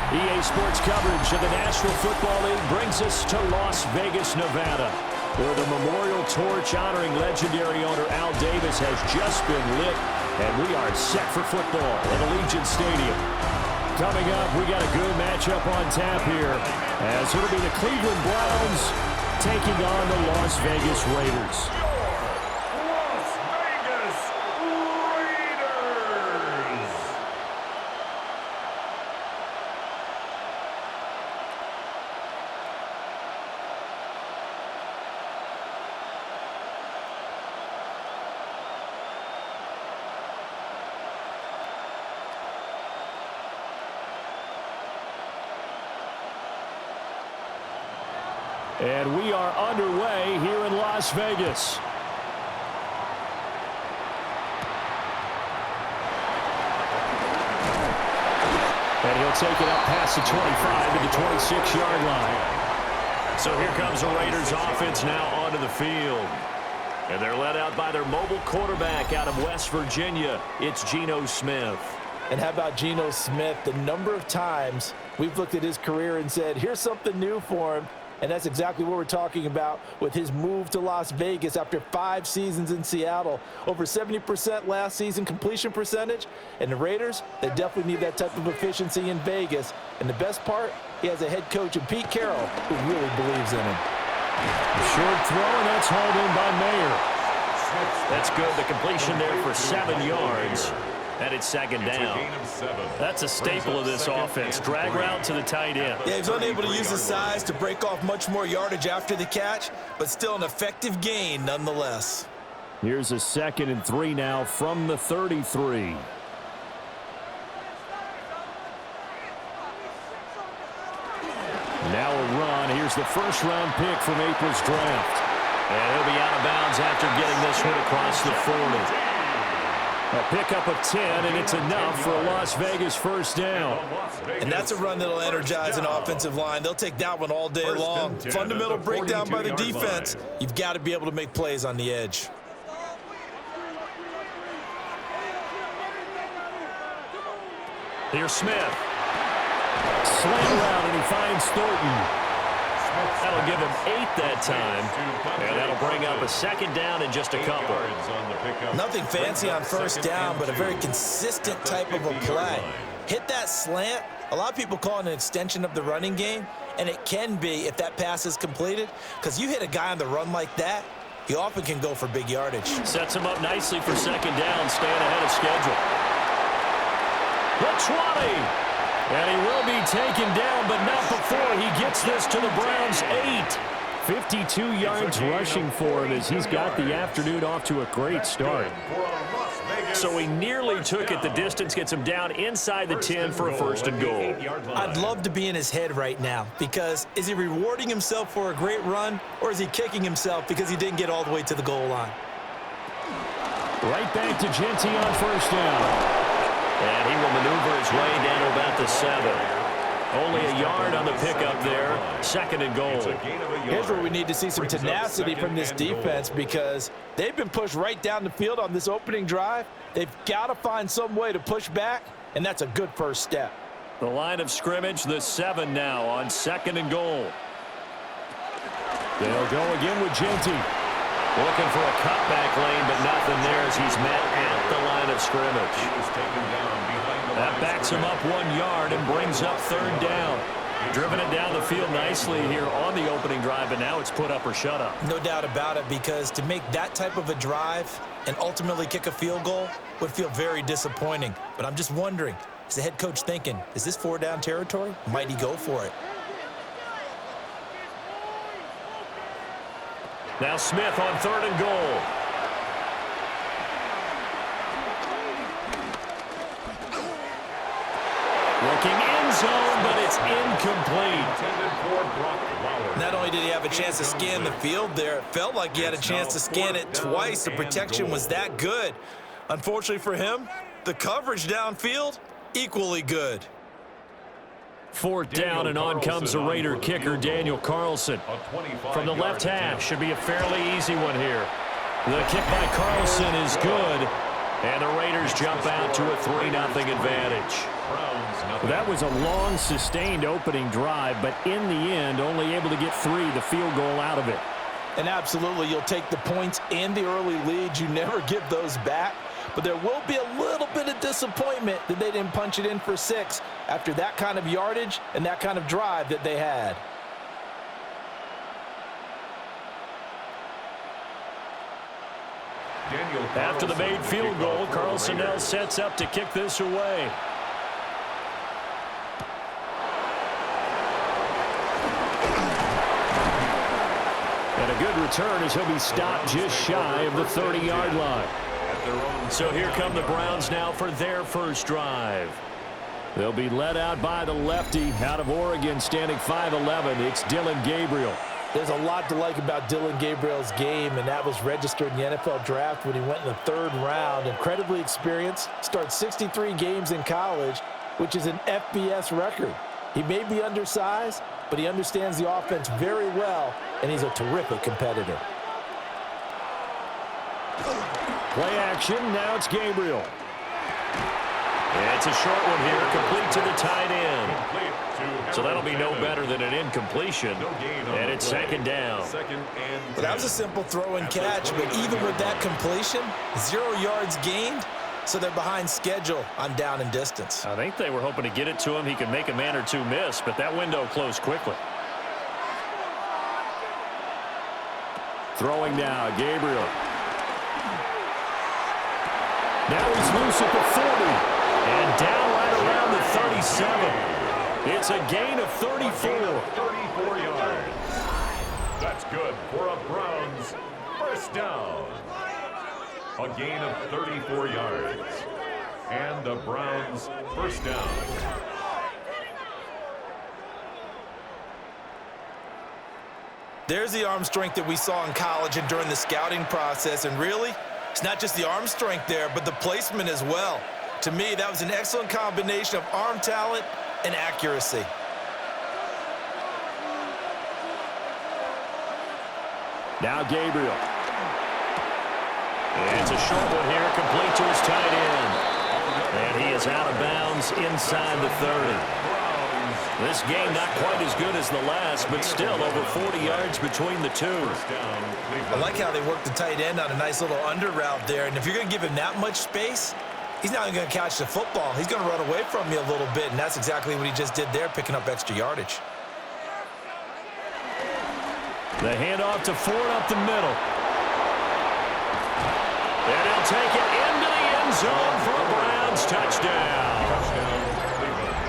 EA Sports coverage of the National Football League brings us to Las Vegas, Nevada, where the memorial torch honoring legendary owner Al Davis has just been lit, and we are set for football at Allegiant Stadium. Coming up, we got a good matchup on tap here, as it'll be the Cleveland Browns taking on the Las Vegas Raiders. And we are underway here in Las Vegas. And he'll take it up past the 25 to the 26-yard line. So here comes the Raiders offense now onto the field. And they're led out by their mobile quarterback out of West Virginia. It's Geno Smith. And how about Geno Smith? The number of times we've looked at his career and said, here's something new for him. And that's exactly what we're talking about with his move to Las Vegas after 5 seasons in Seattle. Over 70% last season completion percentage. And the Raiders, they definitely need that type of efficiency in Vegas. And the best part, he has a head coach in Pete Carroll who really believes in him. Short throw, and that's hauled in by Mayer. That's good. The completion there for 7 yards. And it's second down. That's a staple of this offense. Drag route to the tight end. Yeah, he's unable to use his size to break off much more yardage after the catch, but still an effective gain nonetheless. Here's a 2nd and 3 now from the 33. Now a run. Here's the first-round pick from April's draft. And he'll be out of bounds after getting this one across the 40. A pickup of 10, and it's enough for a Las Vegas first down. And that's a run that'll energize an offensive line. They'll take that one all day long. Fundamental breakdown by the defense. You've got to be able to make plays on the edge. Here's Smith. Slant route, and he finds Thornton. That'll give him 8 that time, and that'll bring up a second down in just a couple. Nothing fancy on first down, but a very consistent type of a play. Hit that slant. A lot of people call it an extension of the running game, and it can be if that pass is completed, because you hit a guy on the run like that, he often can go for big yardage. Sets him up nicely for second down, staying ahead of schedule. The 20. And he will be taken down, but not before he gets this to the Browns' 8. 52 yards rushing for him as he's got the afternoon off to a great start. So he nearly took it the distance, gets him down inside the 10 for a 1st and goal. I'd love to be in his head right now, because is he rewarding himself for a great run, or is he kicking himself because he didn't get all the way to the goal line? Right back to Genty on first down. And he will maneuver his way down to about the 7. Only a yard on the pickup there. 2nd and goal. Here's where we need to see some tenacity from this defense, because they've been pushed right down the field on this opening drive. They've got to find some way to push back, and that's a good first step. The line of scrimmage, the 7 now on 2nd and goal. They'll go again with Genty. Looking for a cutback lane, but nothing there as he's met at the line of scrimmage. That backs him up 1 yard and brings up 3rd down. Driven it down the field nicely here on the opening drive, and now it's put up or shut up. No doubt about it, because to make that type of a drive and ultimately kick a field goal would feel very disappointing. But I'm just wondering, is the head coach thinking, is this 4-down territory? Might he go for it? Now Smith on 3rd and goal. Looking end zone, but it's incomplete. Not only did he have a chance to scan the field there, it felt like he had a chance to scan it twice. The protection was that good. Unfortunately for him, the coverage downfield, equally good. 4th down, and on comes the Raider kicker, Daniel Carlson. From the left hash, should be a fairly easy one here. The kick by Carlson is good, and the Raiders jump out to a 3-0 advantage. That was a long, sustained opening drive, but in the end, only able to get the field goal out of it. And absolutely, you'll take the points and the early leads. You never give those back. But there will be a little bit of disappointment that they didn't punch it in for 6 after that kind of yardage and that kind of drive that they had. After the made field goal, Carlson now sets up to kick this away. And a good return as he'll be stopped just shy of the 30-yard line. So here come the Browns now for their first drive. They'll be led out by the lefty out of Oregon, standing 5'11". It's Dillon Gabriel. There's a lot to like about Dillon Gabriel's game, and that was registered in the NFL draft when he went in the 3rd round. Incredibly experienced, started 63 games in college, which is an FBS record. He may be undersized, but he understands the offense very well, and he's a terrific competitor. Play action, now it's Gabriel. It's a short one here, complete to the tight end. So that'll be no better than an incompletion, and it's 2nd down. Well, that was a simple throw and catch, but even with that completion, 0 yards gained, so they're behind schedule on down and distance. I think they were hoping to get it to him. He could make a man or two miss, but that window closed quickly. Throwing now, Gabriel. Now he's loose at the 40, and down right around the 37. It's a gain of 34. 34 yards. That's good for a Browns first down. A gain of 34 yards. And the Browns first down. There's the arm strength that we saw in college and during the scouting process, and really, it's not just the arm strength there, but the placement as well. To me, that was an excellent combination of arm talent and accuracy. Now Gabriel. It's a short one here, complete to his tight end. And he is out of bounds inside the 30. This game not quite as good as the last, but still over 40 yards between the two. I like how they worked the tight end on a nice little under route there. And if you're going to give him that much space, he's not going to catch the football. He's going to run away from you a little bit, and that's exactly what he just did there, picking up extra yardage. The handoff to Ford up the middle. And he'll take it into the end zone for a Browns touchdown.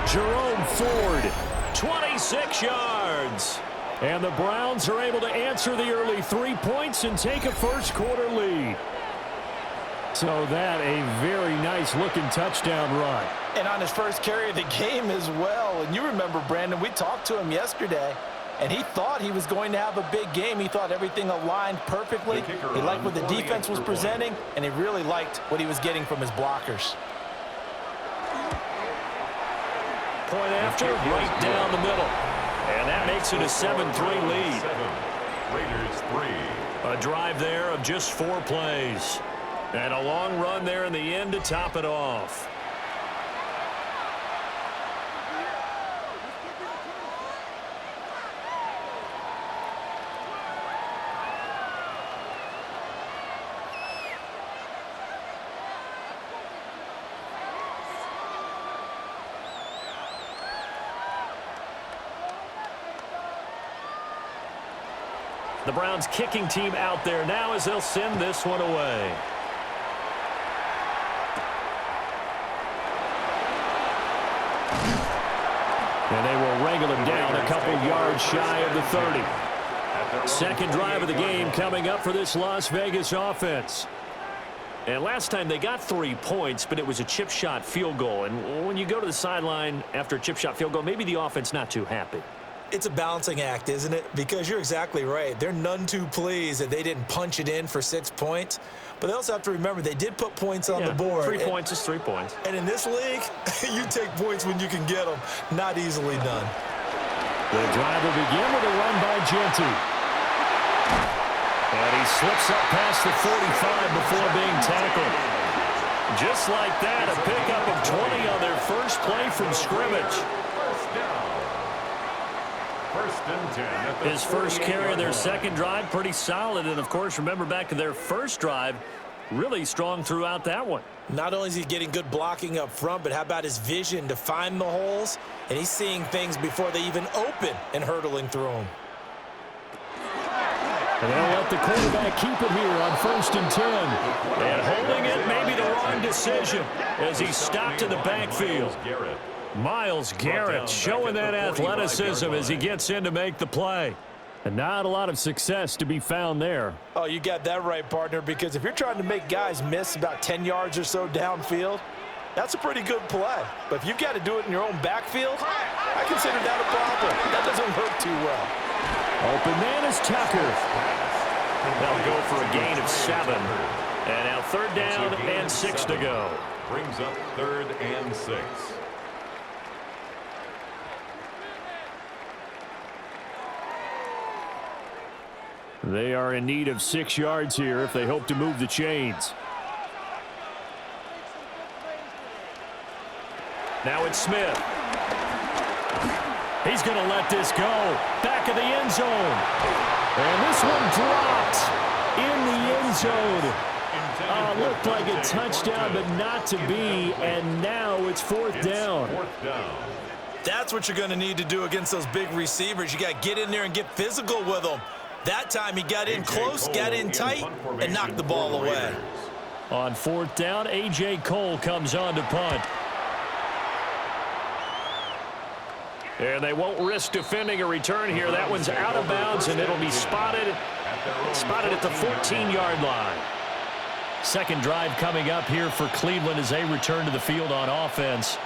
Jerome Ford, 26 yards. And the Browns are able to answer the early 3 points and take a first-quarter lead. So that a very nice-looking touchdown run. And on his first carry of the game as well. And you remember, Brandon, we talked to him yesterday, and he thought he was going to have a big game. He thought everything aligned perfectly. He liked what the defense was presenting, and he really liked what he was getting from his blockers. Point after, right down the middle. And that makes it a 7-3 lead. Raiders 3. A drive there of just 4 plays. And a long run there in the end to top it off. The Browns kicking team out there now as they'll send this one away. And they will wrangle him down a couple yards shy of the 30. Second drive of the game coming up for this Las Vegas offense. And last time they got 3 points, but it was a chip shot field goal. And when you go to the sideline after a chip shot field goal, maybe the offense not too happy. It's a balancing act, isn't it? Because you're exactly right. They're none too pleased that they didn't punch it in for 6 points. But they also have to remember they did put points on the board. 3 points is 3 points. And in this league, you take points when you can get them. Not easily done. The drive will begin with a run by Genty. And he slips up past the 45 before being tackled. Just like that, a pickup of 20 on their first play from scrimmage. First down. First and 10 at the His first carry of their 48-yard second drive, pretty solid. And, of course, remember back to their first drive, really strong throughout that one. Not only is he getting good blocking up front, but how about his vision to find the holes? And he's seeing things before they even open and hurdling through them. And they'll let the quarterback keep it here on 1st and 10. And holding it may be the wrong decision as he's stopped in the backfield. Myles Garrett showing that athleticism as he gets in to make the play. And not a lot of success to be found there. Oh, you got that right, partner, because if you're trying to make guys miss about 10 yards or so downfield, that's a pretty good play. But if you've got to do it in your own backfield, I consider that a problem. That doesn't work too well. Open man is Tucker. They'll go for a gain of 7. And now 3rd down and 6 to go. Brings up 3rd and 6. They are in need of 6 yards here if they hope to move the chains. Now it's Smith. He's going to let this go. Back of the end zone. And this one dropped in the end zone. Looked like a touchdown, but not to be. And now it's 4th down. That's what you're going to need to do against those big receivers. You got to get in there and get physical with them. That time he got in close, got in tight, and knocked the ball away. On 4th down, A.J. Cole comes on to punt. And they won't risk defending a return here. That one's out of bounds, and it'll be spotted at the 14-yard line. Second drive coming up here for Cleveland as they return to the field on offense.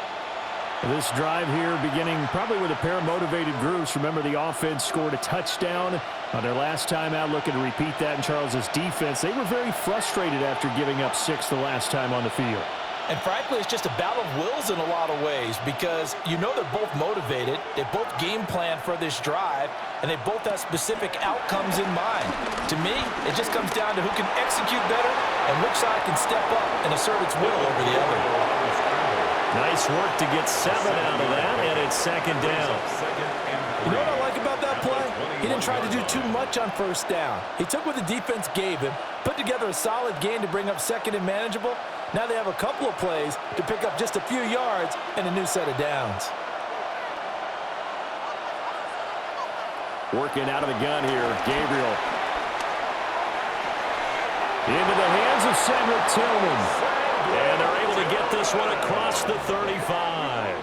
This drive here beginning probably with a pair of motivated groups. Remember, the offense scored a touchdown on their last time out, looking to repeat that in Charles's defense. They were very frustrated after giving up 6 the last time on the field. And frankly, it's just a battle of wills in a lot of ways because you know they're both motivated, they both game plan for this drive, and they both have specific outcomes in mind. To me, it just comes down to who can execute better and which side can step up and assert its will over the other. Nice work to get 7 out of that, and it's 2nd down. You know what I like about that play? He didn't try to do too much on 1st down. He took what the defense gave him, put together a solid gain to bring up 2nd and manageable. Now they have a couple of plays to pick up just a few yards and a new set of downs. Working out of the gun here, Gabriel. Into the hands of Cedric Tillman. And they're able to get this one across the 35.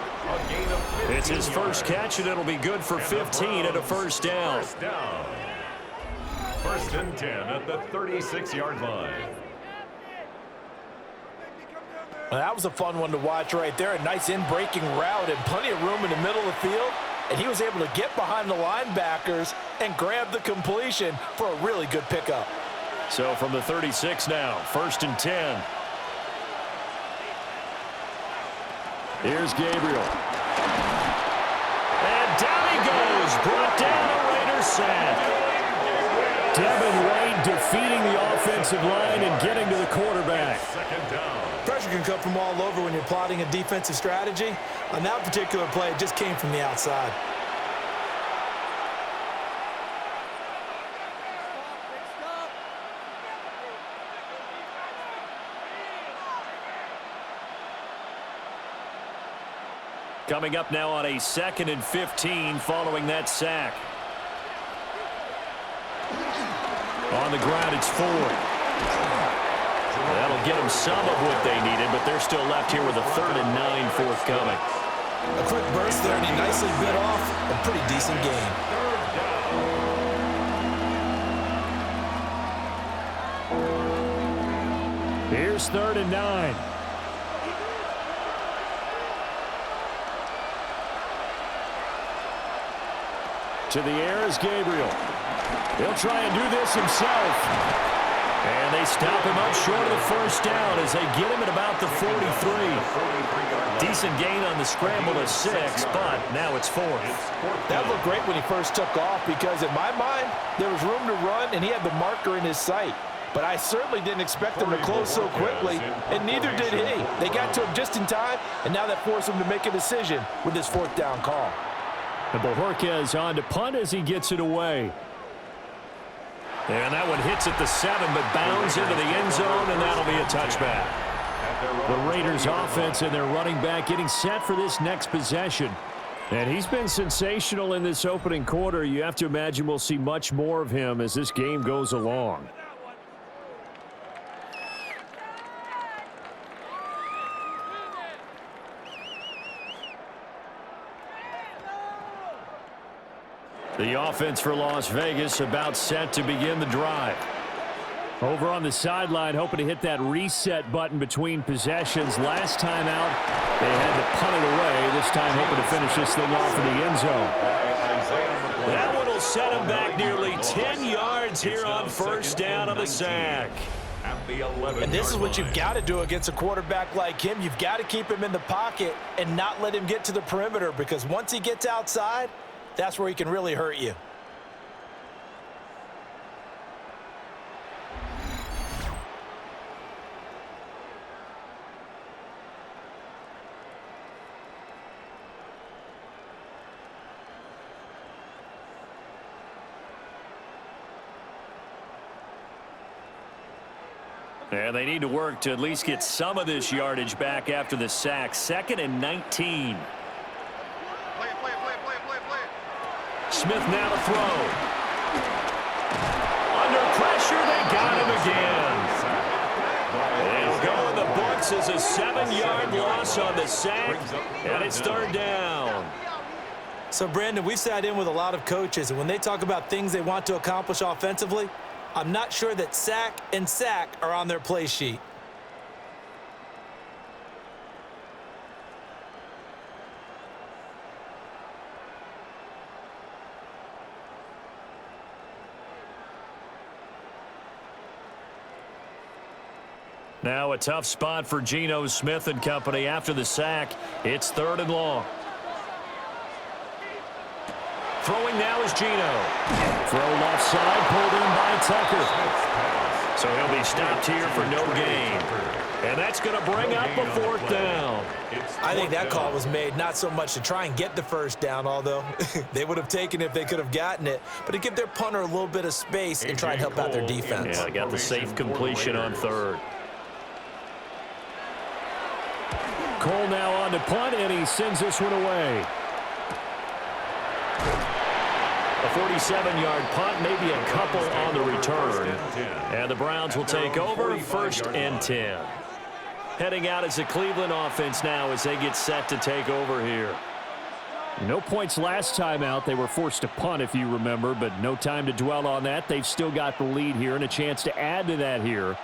It's his first catch, and it'll be good for 15 at a 1st down. 1st and 10 at the 36-yard line. Well, that was a fun one to watch right there. A nice in-breaking route and plenty of room in the middle of the field. And he was able to get behind the linebackers and grab the completion for a really good pickup. So from the 36 now, 1st and 10. Here's Gabriel. And down he goes. Brought down a Raider sack. Devin White defeating the offensive line and getting to the quarterback. 2nd down. Pressure can come from all over when you're plotting a defensive strategy. On that particular play, it just came from the outside. Coming up now on a 2nd and 15 following that sack. On the ground, it's Ford. That'll get them some of what they needed, but they're still left here with a 3rd and 9 forthcoming. A quick burst there, and he nicely bit off a pretty decent game. Here's 3rd and 9. To the air is Gabriel. He'll try and do this himself. And they stop him up short of the 1st down as they get him at about the 43. Decent gain on the scramble of 6, but now it's 4th. That looked great when he first took off because in my mind, there was room to run and he had the marker in his sight. but I certainly didn't expect them to close so quickly, and neither did he. They got to him just in time, and now that forced him to make a decision with this fourth down call. And Bojorquez on to punt as he gets it away. And that one hits at the 7, but bounds into the end zone, and that'll be a touchback. The Raiders offense and their running back getting set for this next possession. And he's been sensational in this opening quarter. You have to imagine we'll see much more of him as this game goes along. The offense for Las Vegas about set to begin the drive. Over on the sideline, hoping to hit that reset button between possessions. Last time out, they had to punt it away. This time, hoping to finish this thing off in the end zone. That one will set him back nearly 10 yards here on first down on the sack. And this is what you've got to do against a quarterback like him. You've got to keep him in the pocket and not let him get to the perimeter, because once he gets outside, that's where he can really hurt you. And they need to work to at least get some of this yardage back after the sack. 2nd and 19. Smith now to throw. Under pressure, they got him again. It'll go in the books as a 7-yard loss on the sack, and it's 3rd down. So, Brandon, we've sat in with a lot of coaches, and when they talk about things they want to accomplish offensively, I'm not sure that sack and sack are on their play sheet. Now a tough spot for Geno Smith and company after the sack. It's 3rd and long. Throwing now is Geno. Throw left side, pulled in by Tucker. So he'll be stopped here for no gain. And that's going to bring up a 4th down. I think that call was made not so much to try and get the first down, although they would have taken it if they could have gotten it, but to give their punter a little bit of space and try and help out their defense. Yeah, they got the safe completion on 3rd. Cole now on to punt, and he sends this one away. A 47-yard punt, maybe a couple on the return. And the Browns will take over, 1st and 10. Heading out as the Cleveland offense now as they get set to take over here. No points last time out. They were forced to punt, if you remember, but no time to dwell on that. They've still got the lead here and a chance to add to that here.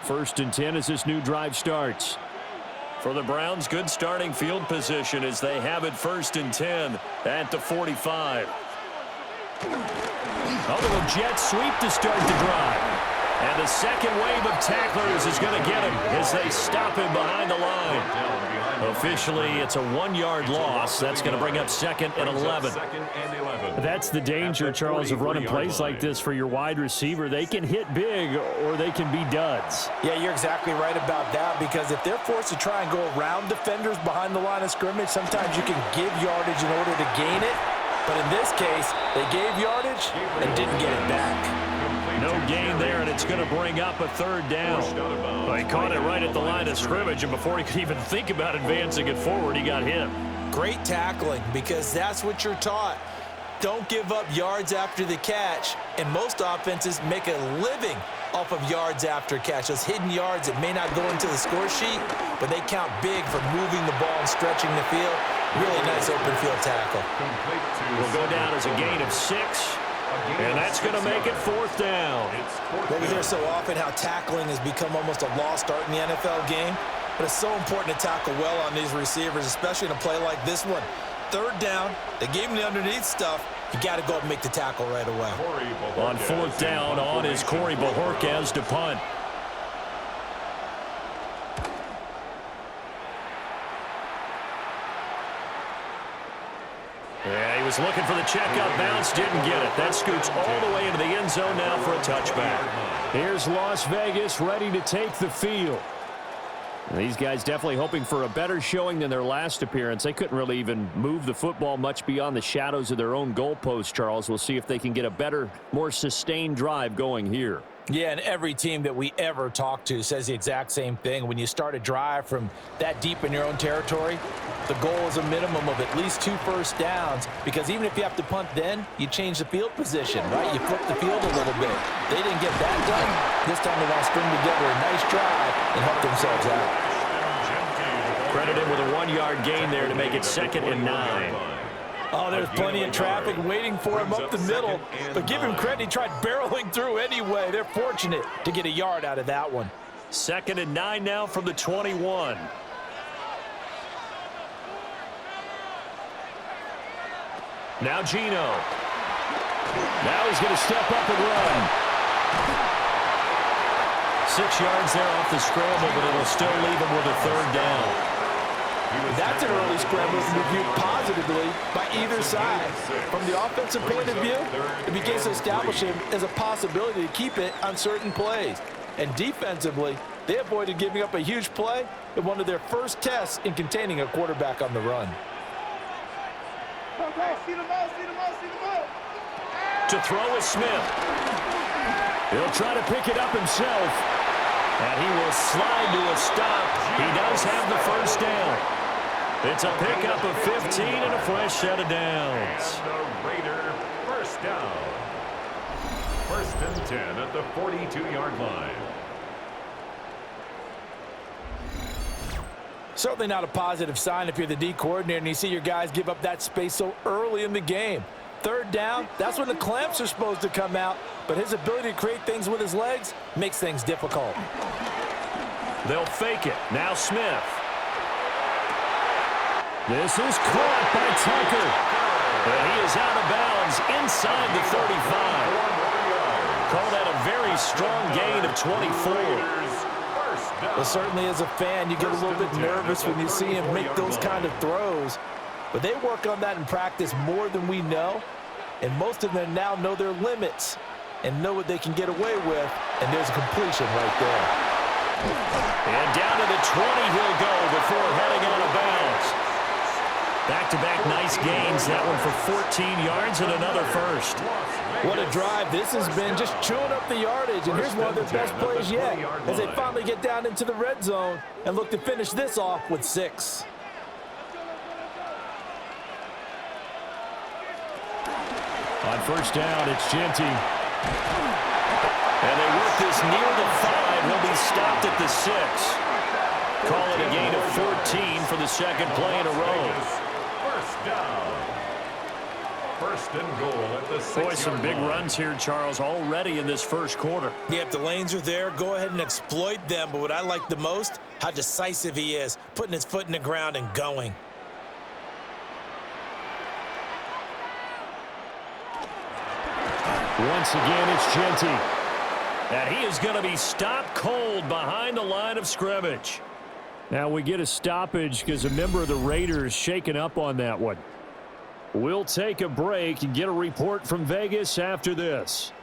1st and 10 as this new drive starts. For the Browns, good starting field position as they have it 1st and 10 at the 45. A little jet sweep to start the drive. And the second wave of tacklers is going to get him as they stop him behind the line. Officially, it's a 1-yard loss. That's going to bring up 2nd and 11. That's the danger, Charles, of running plays like this for your wide receiver. They can hit big or they can be duds. Yeah, you're exactly right about that, because if they're forced to try and go around defenders behind the line of scrimmage, sometimes you can give yardage in order to gain it. But in this case, they gave yardage and didn't get it back. No gain there, and it's going to bring up a 3rd down. Well, he caught it right at the line of scrimmage, and before he could even think about advancing it forward, he got hit. Great tackling, because that's what you're taught. Don't give up yards after the catch, and most offenses make a living off of yards after catch. Those hidden yards that may not go into the score sheet, but they count big for moving the ball and stretching the field. Really nice open field tackle. Will go down as a gain of 6, and that's going to make it 4th down. Well, we hear so often how tackling has become almost a lost art in the NFL game, but it's so important to tackle well on these receivers, especially in a play like this one. 3rd down, they gave him the underneath stuff. You got to go up and make the tackle right away. On 4th down, on is Corey Bojorquez to punt. Yeah, he was looking for the checkout bounce, didn't get it. That scoots all the way into the end zone now for a touchback. Here's Las Vegas ready to take the field. These guys definitely hoping for a better showing than their last appearance. They couldn't really even move the football much beyond the shadows of their own goalpost, Charles. We'll see if they can get a better, more sustained drive going here. Yeah, and every team that we ever talk to says the exact same thing. When you start a drive from that deep in your own territory, the goal is a minimum of at least 2 first downs, because even if you have to punt then, you change the field position, right? You flip the field a little bit. They didn't get that done. This time they want to string together a nice drive and help themselves out. Credited with a 1-yard gain there to make it 2nd and 9. Oh, there's plenty of traffic waiting for him up the middle. But give him credit, he tried barreling through anyway. They're fortunate to get a yard out of that one. 2nd and 9 now from the 21. Now Gino. Now he's going to step up and run. 6 yards there off the scramble, but it'll still leave him with a 3rd down. That's an early scramble reviewed positively by either side. From the offensive point of view, it begins to establish him as a possibility to keep it on certain plays. And defensively, they avoided giving up a huge play in one of their first tests in containing a quarterback on the run. To throw is Smith. He'll try to pick it up himself. And he will slide to a stop. He does have the 1st down. It's a pickup of 15 and a fresh set of downs. And the Raider 1st down. 1st and 10 at the 42-yard line. Certainly not a positive sign if you're the D coordinator and you see your guys give up that space so early in the game. 3rd down, that's when the clamps are supposed to come out, but his ability to create things with his legs makes things difficult. They'll fake it. Now Smith. This is caught by Tucker. And he is out of bounds inside the 35. Call that a very strong gain of 24. Well, certainly as a fan, you get a little bit nervous when you see him make those kind of throws. But they work on that in practice more than we know. And most of them now know their limits and know what they can get away with. And there's a completion right there. And down to the 20 he'll go before heading out of bounds. Back-to-back nice gains. That one for 14 yards and another 1st. What a drive this has been, just chewing up the yardage. And here's one of their best plays yet as they finally get down into the red zone and look to finish this off with 6. On 1st down, it's Genty. And they work this near the 5. He'll be stopped at the 6. Call it a gain of 14 for the 2nd play in a row. 1st down. 1st and goal at the 6-yard Boy, some big runs here, Charles, already in this 1st quarter. Yeah, if the lanes are there, go ahead and exploit them. But what I like the most, how decisive he is, putting his foot in the ground and going. Once again, it's Genty. And he is going to be stopped cold behind the line of scrimmage. Now we get a stoppage because a member of the Raiders shaken up on that one. We'll take a break and get a report from Vegas after this.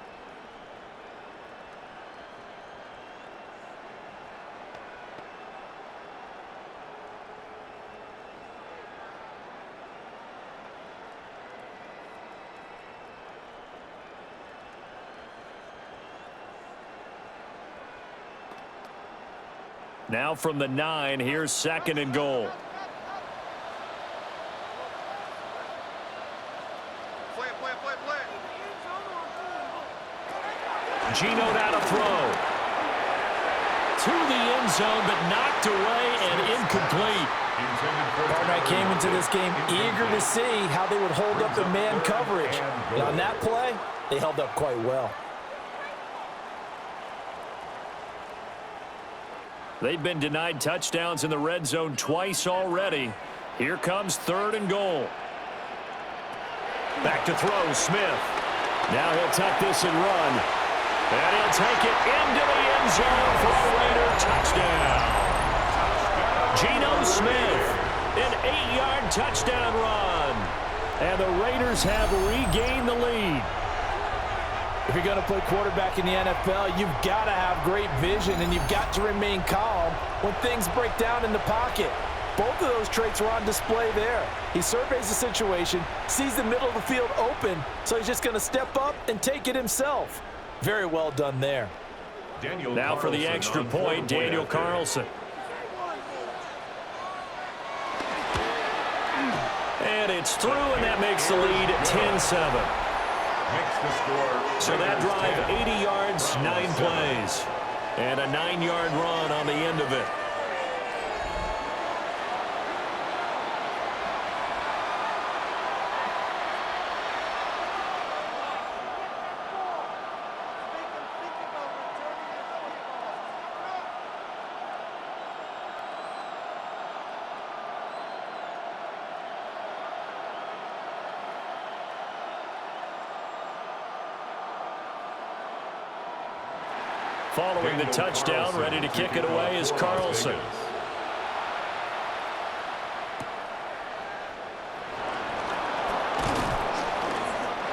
Now from the 9, here's 2nd and goal. Gino now to throw. To the end zone, but knocked away and incomplete. Barnett came into this game eager to see how they would hold up in man coverage. And on that play, they held up quite well. They've been denied touchdowns in the red zone twice already. Here comes 3rd and goal. Back to throw, Smith. Now he'll tuck this and run. And he'll take it into the end zone for a Raider touchdown. Geno Smith, an 8-yard touchdown run. And the Raiders have regained the lead. If you're going to play quarterback in the NFL, you've got to have great vision, and you've got to remain calm when things break down in the pocket. Both of those traits were on display there. He surveys the situation, sees the middle of the field open, so he's just going to step up and take it himself. Very well done there. Now for the extra point, Daniel Carlson. And it's through, and that makes the lead 10-7. So that drive, 80 yards, 9 plays. And a 9-yard run on the end of it. Following the touchdown, ready to kick it away is Carlson.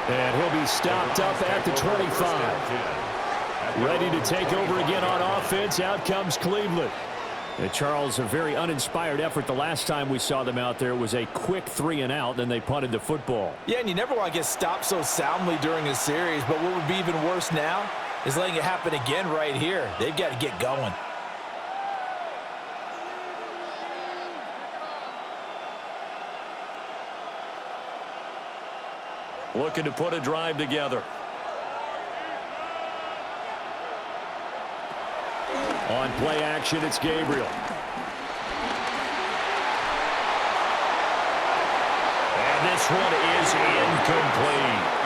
And he'll be stopped up at the 25. Ready to take over again on offense. Out comes Cleveland. And Charles, a very uninspired effort the last time we saw them out there. It was a quick 3-and-out, then they punted the football. Yeah, and you never want to get stopped so soundly during a series, but what would be even worse now is letting it happen again right here. They've got to get going. Looking to put a drive together. On play action, it's Gabriel. And this one is incomplete.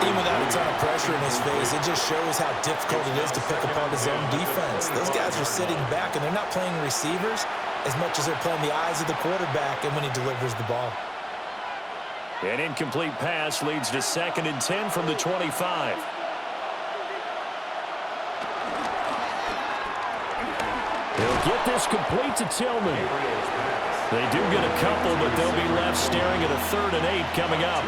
Even without a ton of pressure in his face, it just shows how difficult it is to pick apart his own defense. Those guys are sitting back, and they're not playing receivers as much as they're playing the eyes of the quarterback and when he delivers the ball. An incomplete pass leads to 2nd and 10 from the 25. He'll get this complete to Tillman. They do get a couple, but they'll be left staring at a 3rd and 8 coming up.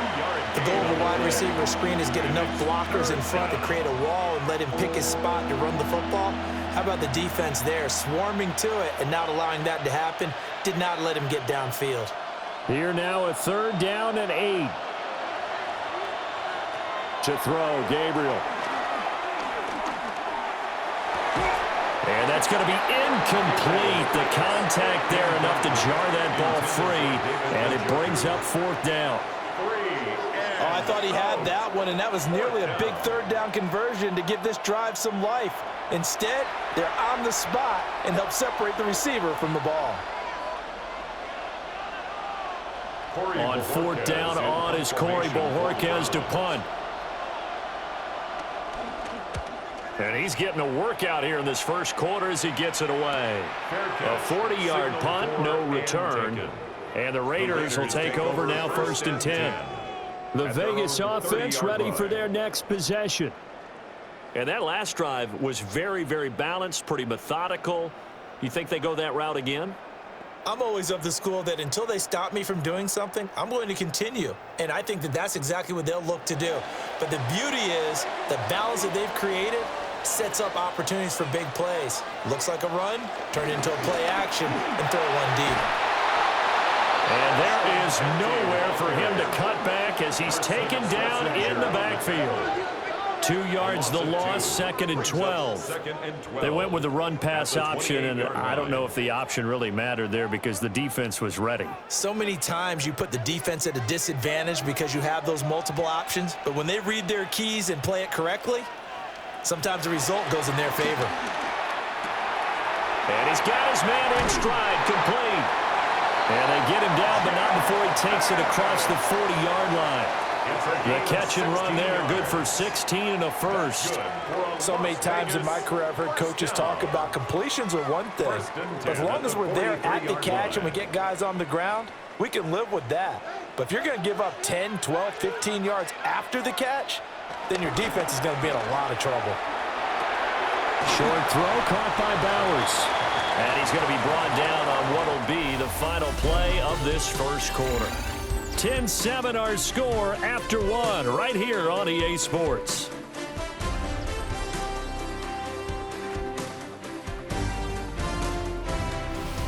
The goal of a wide receiver screen is get enough blockers in front to create a wall and let him pick his spot to run the football. How about the defense there, swarming to it and not allowing that to happen? Did not let him get downfield. Here now a 3rd down and 8. To throw, Gabriel. And that's going to be incomplete. The contact there enough to jar that ball free, and it brings up 4th down. Oh, I thought he had that one, and that was nearly a big 3rd down conversion to give this drive some life. Instead, they're on the spot and help separate the receiver from the ball. On 4th down on is Corey Bojorquez to punt. And he's getting a workout here in this first quarter as he gets it away. A 40-yard punt, no return. And the Raiders will take over now 1st and 10. The Vegas offense ready for their next possession. And that last drive was very, very balanced, pretty methodical. You think they go that route again? I'm always of the school that until they stop me from doing something, I'm going to continue. And I think that that's exactly what they'll look to do. But the beauty is the balance that they've created sets up opportunities for big plays. Looks like a run, turn it into a play action, and throw one deep. And there is nowhere for him to cut back as he's taken down in the backfield. 2 yards the loss, 2nd and 12. They went with the run-pass option, and I don't know if the option really mattered there because the defense was ready. So many times you put the defense at a disadvantage because you have those multiple options, but when they read their keys and play it correctly, sometimes the result goes in their favor. And he's got his man in stride, complete. And they get him down, but not before he takes it across the 40-yard line. The catch and run there, good for 16 and a first. So many times in my career I've heard coaches talk about completions are one thing, but as long as we're there at the catch and we get guys on the ground, we can live with that. But if you're going to give up 10, 12, 15 yards after the catch, then your defense is going to be in a lot of trouble. Short throw caught by Bowers. And he's going to be brought down on what will be the final play of this first quarter. 10-7 our score after one right here on EA Sports.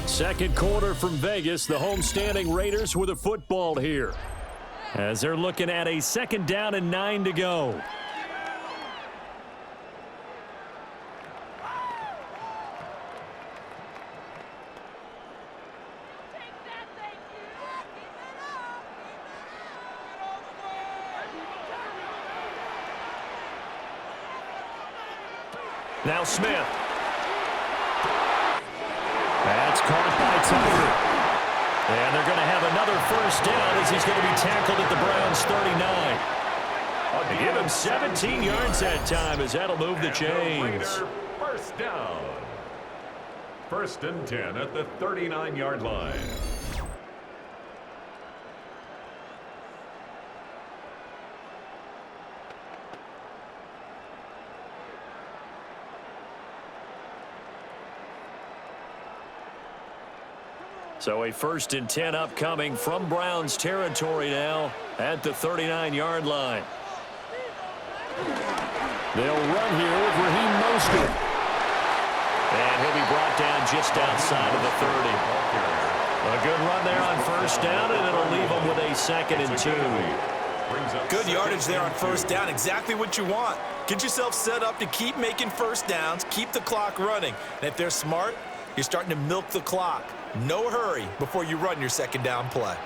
Second quarter from Vegas. The homestanding Raiders with a football here, as they're looking at a 2nd down and 9 to go. Now Smith. That's caught by Tucker. And they're going to have another 1st down as he's going to be tackled at the Browns' 39. They give him 17 yards that time as that'll move the chains. 1st down. 1st and 10 at the 39-yard line. So a 1st and 10 upcoming from Browns territory now at the 39-yard line. They'll run here with Raheem Mostert. And he'll be brought down just outside of the 30. A good run there on 1st down, and it'll leave them with a 2nd and 2. Good yardage there on 1st down. Exactly what you want. Get yourself set up to keep making 1st downs, keep the clock running. And if they're smart, you're starting to milk the clock. No hurry before you run your 2nd down play.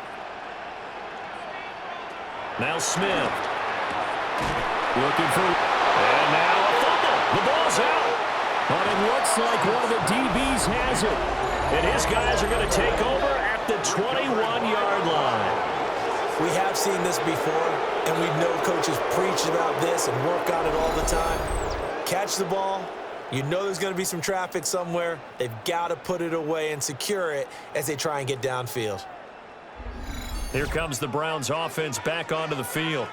Now Smith. Looking for... And now a fumble. The ball's out. But it looks like one of the DBs has it. And his guys are going to take over at the 21-yard line. We have seen this before, and we know coaches preach about this and work on it all the time. Catch the ball. You know there's going to be some traffic somewhere. They've got to put it away and secure it as they try and get downfield. Here comes the Browns offense back onto the field.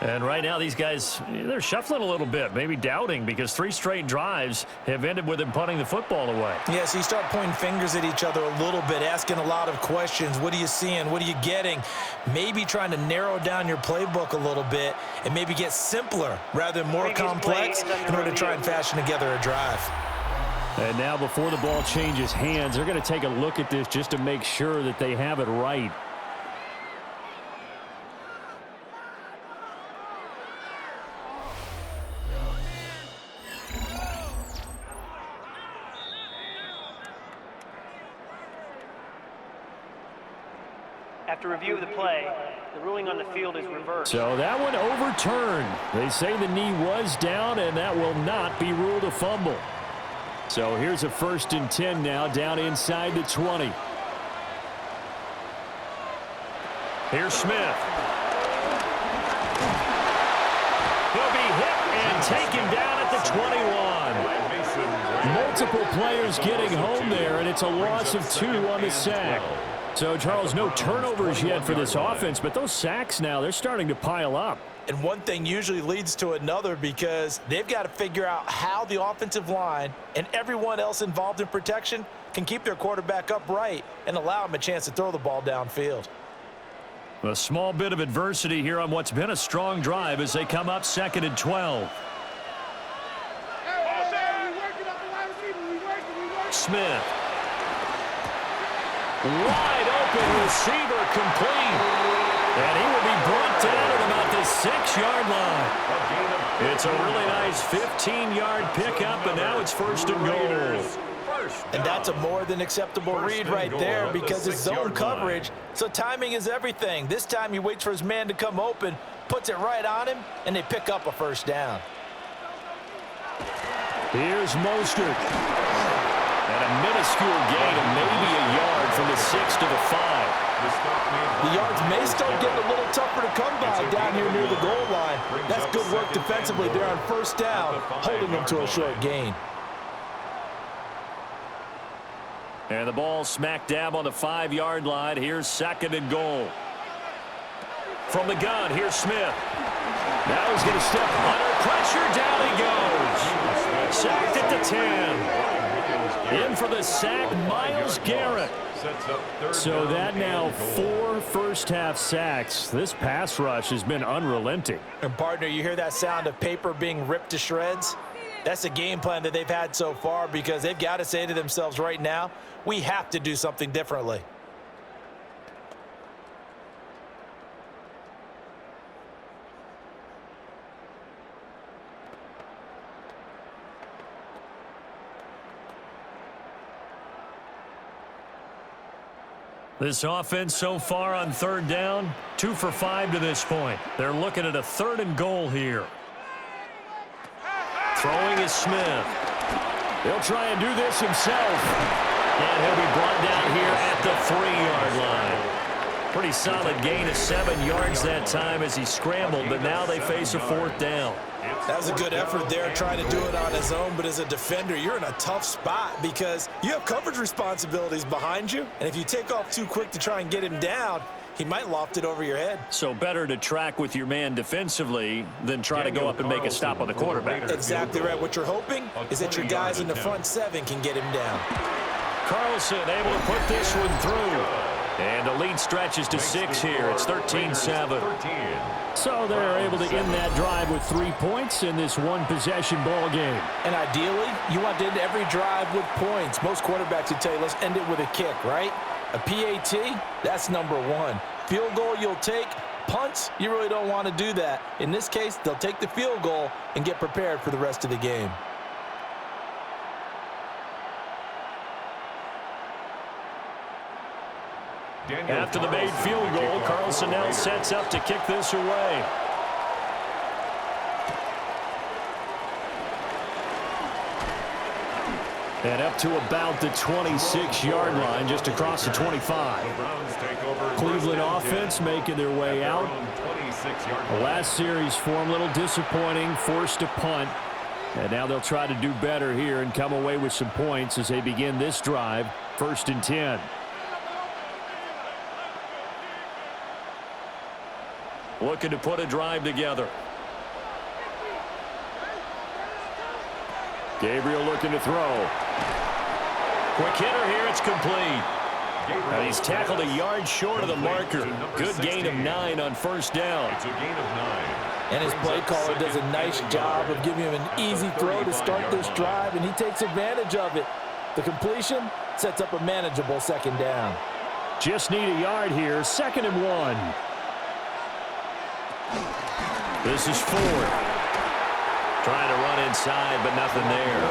And right now these guys, they're shuffling a little bit, maybe doubting, because 3 straight drives have ended with them punting the football away. Yeah, so you start pointing fingers at each other a little bit, asking a lot of questions. What are you seeing? What are you getting? Maybe trying to narrow down your playbook a little bit and maybe get simpler rather than more complex in order to try and fashion together a drive. And now before the ball changes hands, they're going to take a look at this just to make sure that they have it right. After review of the play, the ruling on the field is reversed. So that one overturned. They say the knee was down, and that will not be ruled a fumble. So here's a 1st and 10 now, down inside the 20. Here's Smith. He'll be hit and taken down at the 21. Multiple players getting home there, and it's a loss of 2 on the sack. So, Charles, no turnovers yet for this offense, but those sacks now, they're starting to pile up. And one thing usually leads to another because they've got to figure out how the offensive line and everyone else involved in protection can keep their quarterback upright and allow him a chance to throw the ball downfield. A small bit of adversity here on what's been a strong drive as they come up 2nd and 12. Smith. Wide open receiver complete. And he will be brought down at about the 6-yard line. It's a really nice 15-yard pickup, and now it's 1st and goal. And that's a more than acceptable read right there because it's zone coverage, so timing is everything. This time he waits for his man to come open, puts it right on him, and they pick up a 1st down. Here's Mostert. And a minuscule gain of maybe a yard from the 6 to the 5. The yards may start getting a little tougher to come by down here near the goal line. That's good work defensively there on 1st down, holding them to a short gain. And the ball smack dab on the 5-yard line. Here's 2nd and goal. From the gun, here's Smith. Now he's going to step under pressure. Down he goes. Sacked at the 10. In for the sack, Myles Garrett. So that now 4 first-half sacks. This pass rush has been unrelenting. And, partner, you hear that sound of paper being ripped to shreds? That's the game plan that they've had so far, because they've got to say to themselves right now, we have to do something differently. This offense so far on third down, 2 for 5 to this point. They're looking at a 3rd and goal here. Throwing is Smith. He'll try and do this himself. And he'll be brought down here at the 3-yard line. Pretty solid gain of 7 yards that time as he scrambled, but now they face a 4th down. That was a good effort there, trying to do it on his own, but as a defender, you're in a tough spot because you have coverage responsibilities behind you, and if you take off too quick to try and get him down, he might loft it over your head. So better to track with your man defensively than try to go up and make a stop on the quarterback. Exactly right. What you're hoping is that your guys in the front 7 can get him down. Carlson able to put this one through. And the lead stretches to 6 here. It's 13-7. So they're able to end that drive with 3 points in this one-possession ball game. And ideally, you want to end every drive with points. Most quarterbacks would tell you, let's end it with a kick, right? A PAT, that's number 1. Field goal you'll take. Punts, you really don't want to do that. In this case, they'll take the field goal and get prepared for the rest of the game. After the made field goal, Carlson now sets up to kick this away. And up to about the 26-yard line, just across the 25. Cleveland offense making their way out. The last series for them, a little disappointing, forced to punt. And now they'll try to do better here and come away with some points as they begin this drive, 1st and 10. Looking to put a drive together. Gabriel looking to throw. Quick hitter here, it's complete. And he's tackled a yard short of the marker. Good gain of 9 on 1st down. It's a gain of 9. And his play caller does a nice job of giving him an easy throw to start this drive, and he takes advantage of it. The completion sets up a manageable 2nd down. Just need a yard here, 2nd and 1. This is Ford. Trying to run inside, but nothing there.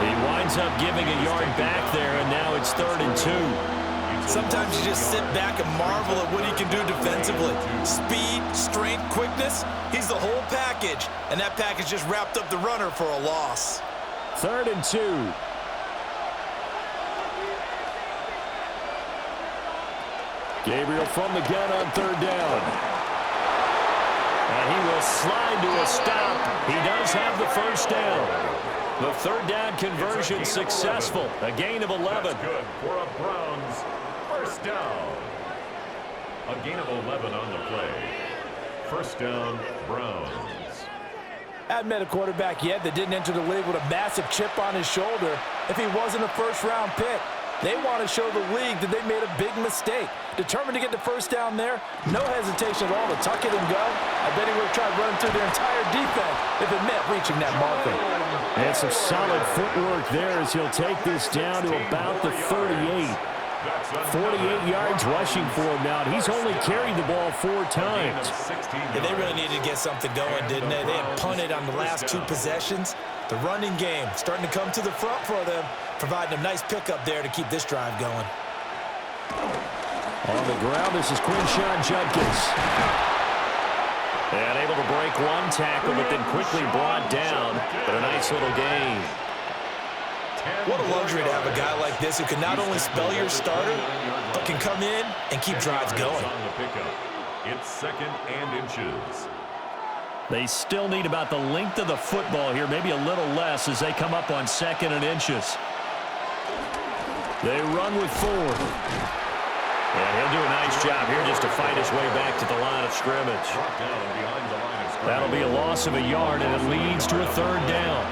He winds up giving a yard back there, and now it's 3rd and 2. Sometimes you just sit back and marvel at what he can do defensively. Speed, strength, quickness, he's the whole package. And that package just wrapped up the runner for a loss. 3rd and 2. Gabriel from the gun on 3rd down. And he will slide to a stop. He does have the 1st down. The 3rd down conversion successful. A gain of 11. That's good for a Browns 1st down. A gain of 11 on the play. 1st down, Browns. I haven't met a quarterback yet that didn't enter the league with a massive chip on his shoulder if he wasn't a 1st-round pick. They want to show the league that they made a big mistake. Determined to get the 1st down there, no hesitation at all to tuck it and go. I bet he would have tried running through their entire defense if it meant reaching that marker. And some solid footwork there as he'll take this down to about the 38. 48 yards rushing for him now. He's only carried the ball 4 times. Yeah, they really needed to get something going, didn't they? They had punted on the last 2 possessions. The running game starting to come to the front for them, providing a nice pickup there to keep this drive going. On the ground, this is Quinshawn Judkins. And able to break 1 tackle, but then quickly brought down. But a nice little gain. What a luxury to have a guy like this who can not only spell your starter, but can come in and keep drives going. It's 2nd and inches. They still need about the length of the football here, maybe a little less as they come up on 2nd and inches. They run with Ford. And he'll do a nice job here just to fight his way back to the line of scrimmage. That'll be a loss of a yard, and it leads to a 3rd down.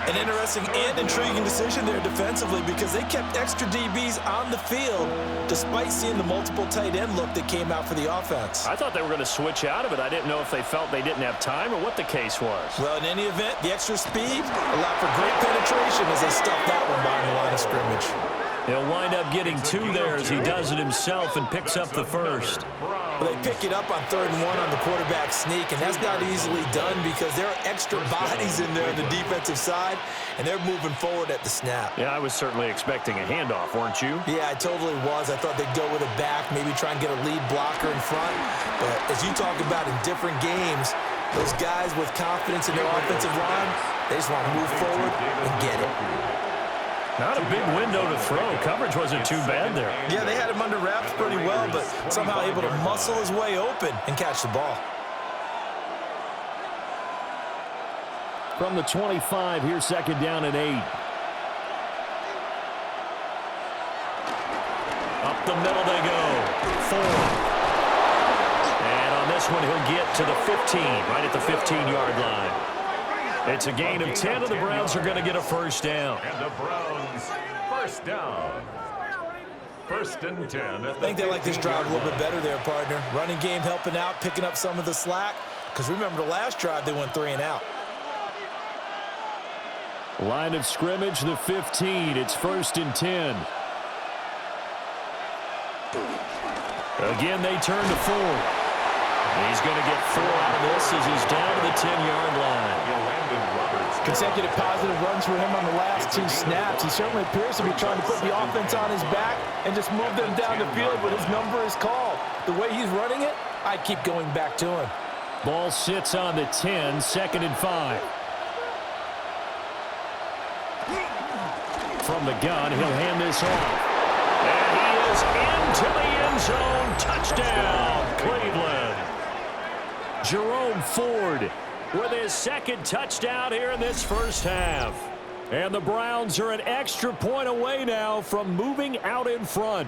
An interesting and intriguing decision there defensively because they kept extra DBs on the field despite seeing the multiple tight end look that came out for the offense. I thought they were going to switch out of it. I didn't know if they felt they didn't have time or what the case was. Well, in any event, the extra speed allowed for great penetration as they stuffed that one behind the line of scrimmage. He'll wind up getting 2 there as he does it himself and picks up the first. Well, they pick it up on 3rd and 1 on the quarterback sneak, and that's not easily done because there are extra bodies in there on the defensive side, and they're moving forward at the snap. Yeah, I was certainly expecting a handoff, weren't you? Yeah, I totally was. I thought they'd go with a back, maybe try and get a lead blocker in front. But as you talk about in different games, those guys with confidence in their offensive line, they just want to move forward and get it. Not a big window to throw. Coverage wasn't too bad there. Yeah, they had him under wraps pretty well, but somehow able to muscle his way open and catch the ball. From the 25, here's 2nd down and 8. Up the middle they go. 4. And on this one, he'll get to the 15, right at the 15-yard line. It's a gain of 10, and the Browns are going to get a first down. And the Browns, first down. 1st and 10. I think they like this drive a little bit better there, partner. Running game helping out, picking up some of the slack. Because remember, the last drive, they went 3 and out. Line of scrimmage, the 15. It's 1st and 10. Again, they turn to 4. He's going to get 4 out of this as he's down to the 10-yard line. Consecutive positive runs for him on the last 2 snaps. He certainly appears to be trying to put the offense on his back and just move them down the field, but his number is called. The way he's running it, I'd keep going back to him. Ball sits on the 10, 2nd and 5. From the gun, he'll hand this off. And he is into the end zone. Touchdown, Cleveland. Jerome Ford with his 2nd touchdown here in this first half. And the Browns are an extra point away now from moving out in front.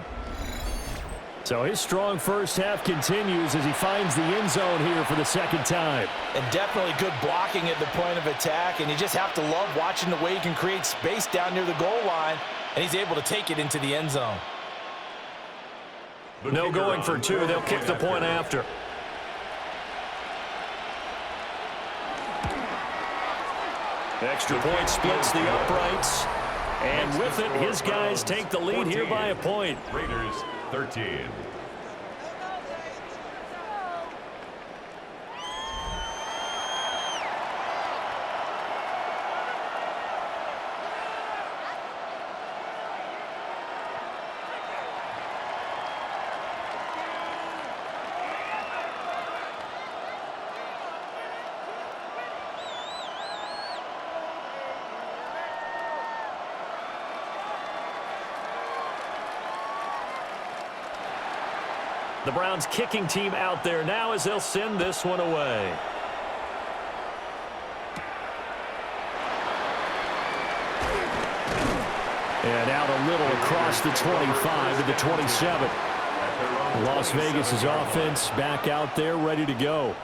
So his strong first half continues as he finds the end zone here for the 2nd time. And definitely good blocking at the point of attack, and you just have to love watching the way he can create space down near the goal line, and he's able to take it into the end zone. No going for 2. They'll kick the point after. Extra point splits the uprights. And with it, his guys take the lead here by a point. Raiders 13. The Browns kicking team out there now as they'll send this one away. And out a little across the 25 to the 27. Las Vegas' offense back out there ready to go.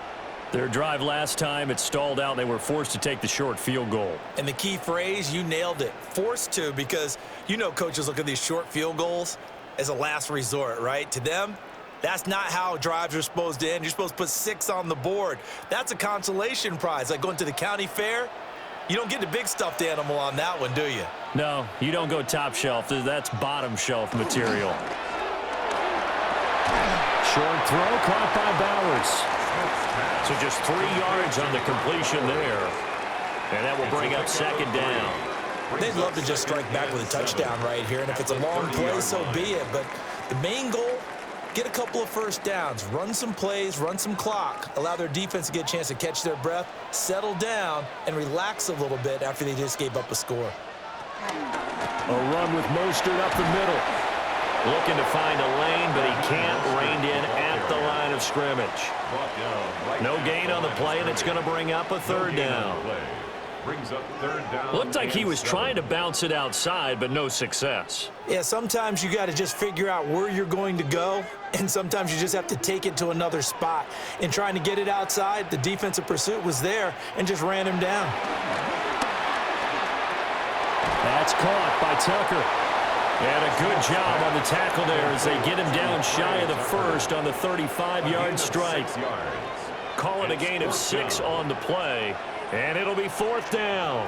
Their drive last time, it stalled out. They were forced to take the short field goal. And the key phrase, you nailed it, forced to, because you know coaches look at these short field goals as a last resort, right? To them, that's not how drives are supposed to end. You're supposed to put 6 on the board. That's a consolation prize. Like going to the county fair, you don't get the big stuffed animal on that one, do you? No, you don't go top shelf. That's bottom shelf material. Short throw caught by Bowers. So just 3 yards on the completion there. And that will bring up 2nd down. They'd love to just strike back with a touchdown right here. And if it's a long play, so be it. But the main goal, get a couple of first downs, run some plays, run some clock, allow their defense to get a chance to catch their breath, settle down, and relax a little bit after they just gave up a score. A run with Mostert up the middle. Looking to find a lane, but he can't. Reined in at the line of scrimmage. No gain on the play, and it's going to bring up a 3rd down. Looked like he was trying to bounce it outside, but no success. Yeah, sometimes you got to just figure out where you're going to go, and sometimes you just have to take it to another spot. In trying to get it outside, the defensive pursuit was there and just ran him down. That's caught by Tucker. And a good job on the tackle there as they get him down shy of the first on the 35-yard strike. Call it a gain of 6 on the play, and it'll be 4th down.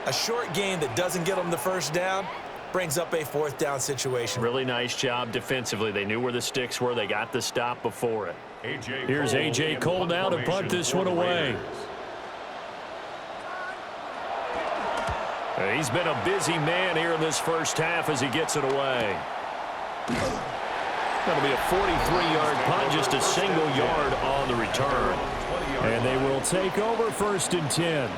A short gain that doesn't get them the first down brings up a 4th down situation. Really nice job defensively. They knew where the sticks were. They got the stop before it. Here's A.J. Cole now to punt this one away. He's been a busy man here in this first half as he gets it away. That'll be a 43-yard punt, just a single yard on the return. And they will take over 1st and 10.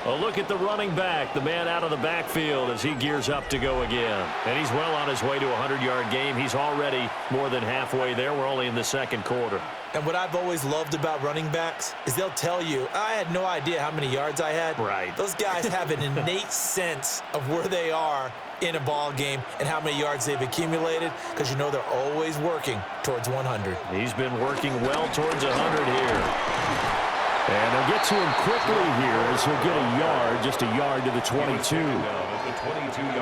A look at the running back, the man out of the backfield as he gears up to go again. And he's well on his way to a 100-yard game. He's already more than halfway there. We're only in the 2nd quarter. And what I've always loved about running backs is they'll tell you, I had no idea how many yards I had. Right. Those guys have an innate sense of where they are in a ball game and how many yards they've accumulated, because you know they're always working towards 100. He's been working well towards 100 here. And they'll get to him quickly here as he'll get a yard, just a yard to the 22.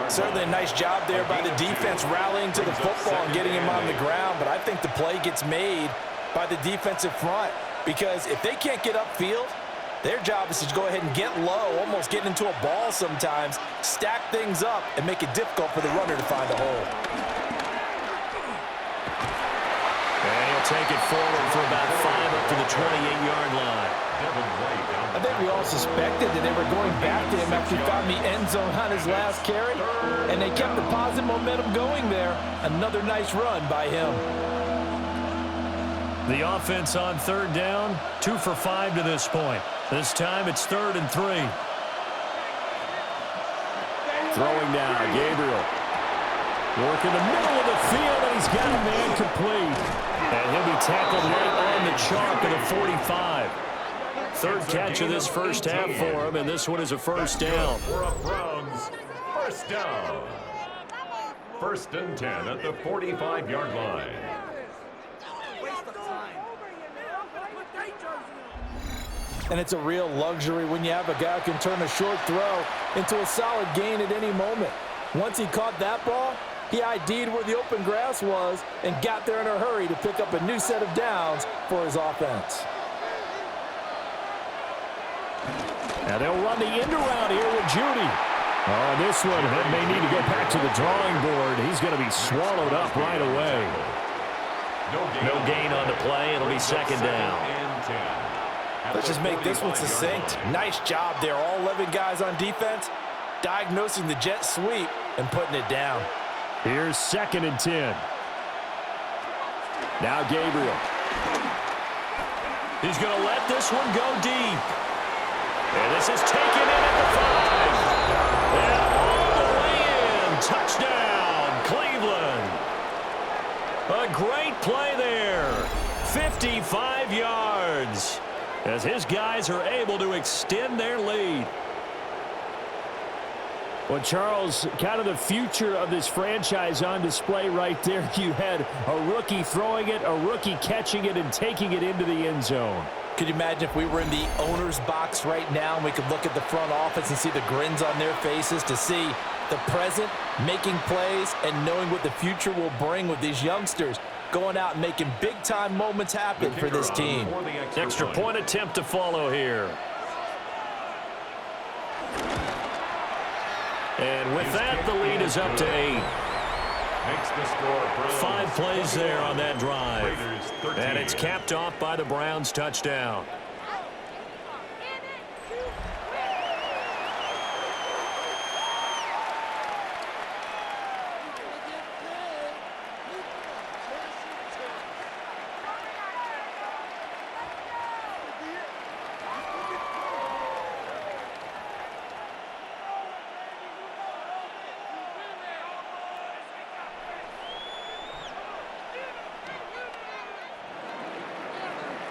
Certainly a nice job there by the defense rallying to the football and getting him on the ground, but I think the play gets made by the defensive front, because if they can't get upfield, their job is to go ahead and get low, almost get into a ball sometimes, stack things up, and make it difficult for the runner to find a hole. And he'll take it forward for about 5 up to the 28-yard line. I think we all suspected that they were going back to him after he found the end zone on his last carry, and they kept the positive momentum going there. Another nice run by him. The offense on 3rd down, 2 for 5 to this point. This time it's 3rd and 3. Throwing now, Gabriel. Work in the middle of the field, and he's got a man complete. And he'll be tackled right on the chalk of the 45. 3rd catch of this first half for him, and this one is a 1st down. For a Browns 1st down. 1st and 10 at the 45-yard line. And it's a real luxury when you have a guy who can turn a short throw into a solid gain at any moment. Once he caught that ball, he ID'd where the open grass was and got there in a hurry to pick up a new set of downs for his offense. Now they'll run the end around here with Judy. Oh, this one may need to go back to the drawing board. He's going to be swallowed up right away. No gain on the play. It'll be 2nd down. Let's just make this one succinct. Nice job there. All 11 guys on defense diagnosing the jet sweep and putting it down. Here's 2nd and 10. Now Gabriel. He's going to let this one go deep. And this is taken in at the 5. And all the way in. Touchdown, Cleveland. A great play there. 55 yards. As his guys are able to extend their lead. Well, Charles, kind of the future of this franchise on display right there. You had a rookie throwing it, a rookie catching it, and taking it into the end zone. Could you imagine if we were in the owner's box right now and we could look at the front office and see the grins on their faces, to see the present making plays and knowing what the future will bring with these youngsters going out and making big-time moments happen for this team. Extra point attempt to follow here. And with that, the lead is up to 8. 5 plays there on that drive. And it's capped off by the Browns' touchdown.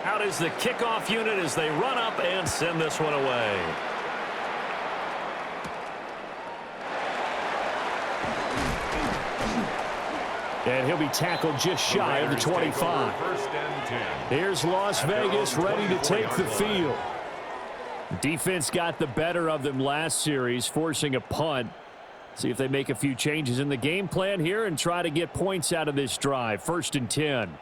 Out is the kickoff unit as they run up and send this one away. And he'll be tackled just shy of the 25. Here's Las Vegas ready to take the field. Defense got the better of them last series, forcing a punt. See if they make a few changes in the game plan here and try to get points out of this drive. 1st and 10.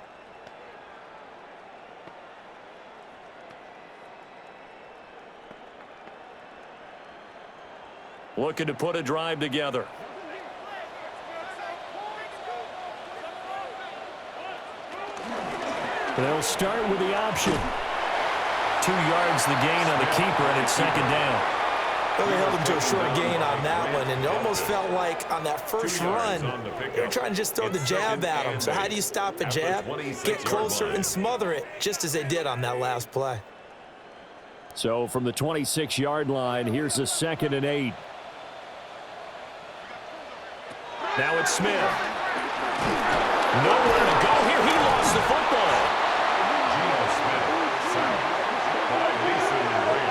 Looking to put a drive together. They'll start with the option. 2 yards the gain on the keeper, and it's 2nd down. Well, they held him to a short gain on that one, and it almost felt like on that first run, they were trying to just throw the jab at him. So how do you stop a jab? Get closer and smother it, just as they did on that last play. So from the 26-yard line, here's a 2nd and 8. Now it's Smith. Nowhere to go here. He lost the football.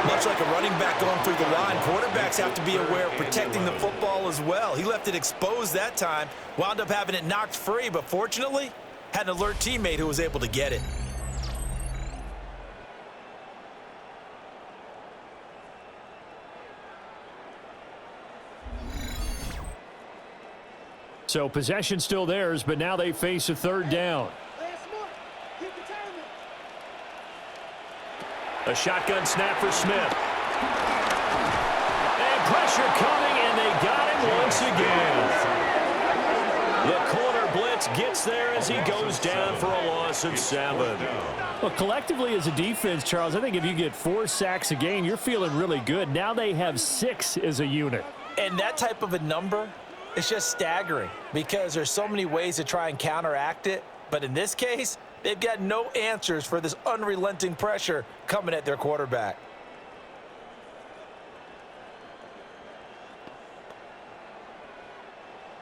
Much like a running back going through the line, quarterbacks have to be aware of protecting the football as well. He left it exposed that time, wound up having it knocked free, but fortunately, had an alert teammate who was able to get it. So possession still theirs, but now they face a 3rd down. A shotgun snap for Smith. And pressure coming, and they got him once again. The corner blitz gets there as he goes down for a loss of 7. Well, collectively as a defense, Charles, I think if you get 4 sacks a game, you're feeling really good. Now they have 6 as a unit. And that type of a number is just staggering because there's so many ways to try and counteract it. But in this case, they've got no answers for this unrelenting pressure coming at their quarterback.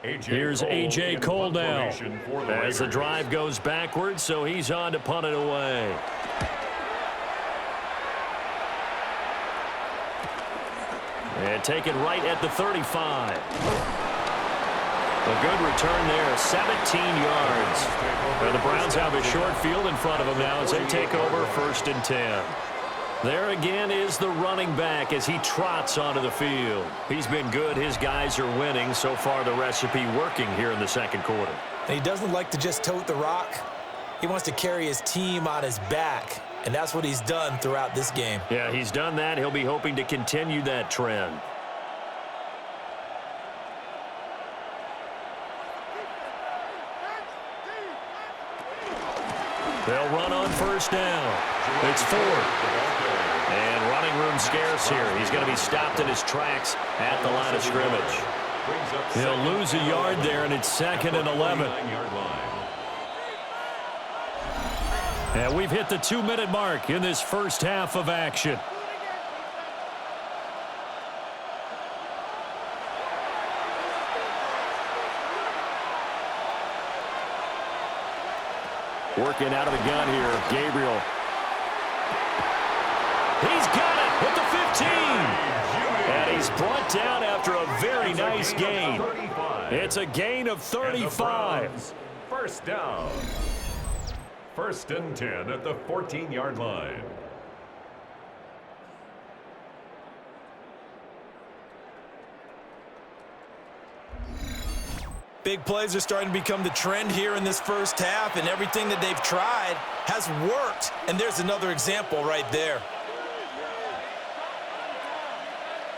Here's A.J. Cole now as the drive goes backwards, so he's on to punt it away. And take it right at the 35. A good return there, 17 yards. Now the Browns have a short field in front of them now as they take over 1st and 10. There again is the running back as he trots onto the field. He's been good. His guys are winning. So far, the recipe working here in the 2nd quarter. And he doesn't like to just tote the rock. He wants to carry his team on his back, and that's what he's done throughout this game. Yeah, he's done that. He'll be hoping to continue that trend. They'll run on 1st down. It's 4th. And running room scarce here. He's going to be stopped in his tracks at the line of scrimmage. He'll lose a yard there, and it's 2nd and 11. And we've hit the 2-minute mark in this first half of action. Working out of the gun here, Gabriel. He's got it at the 15. And he's brought down after a very nice gain. It's a gain of 35. 1st down. 1st and 10 at the 14-yard line. Big plays are starting to become the trend here in this first half, and everything that they've tried has worked. And there's another example right there.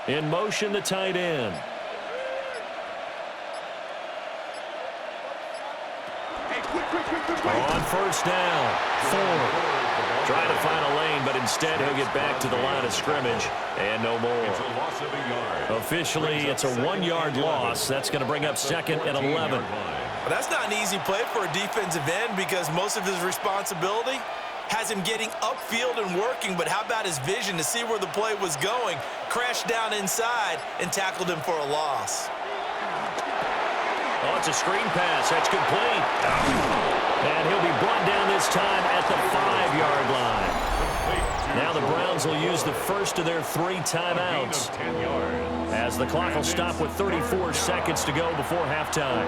In motion, the tight end. On 1st down, Ford. Trying to find a lane, but instead he'll get back to the line of scrimmage and no more. It's a loss of a yard. Officially, it's a 1-yard loss. That's going to bring up 2nd and 11. Well, that's not an easy play for a defensive end because most of his responsibility has him getting upfield and working, but how about his vision to see where the play was going, crashed down inside, and tackled him for a loss. Oh, it's a screen pass. That's complete. And he'll be brought down this time at the 5-yard line. Now the Browns will use the first of their 3 timeouts as the clock will stop with 34 seconds to go before halftime.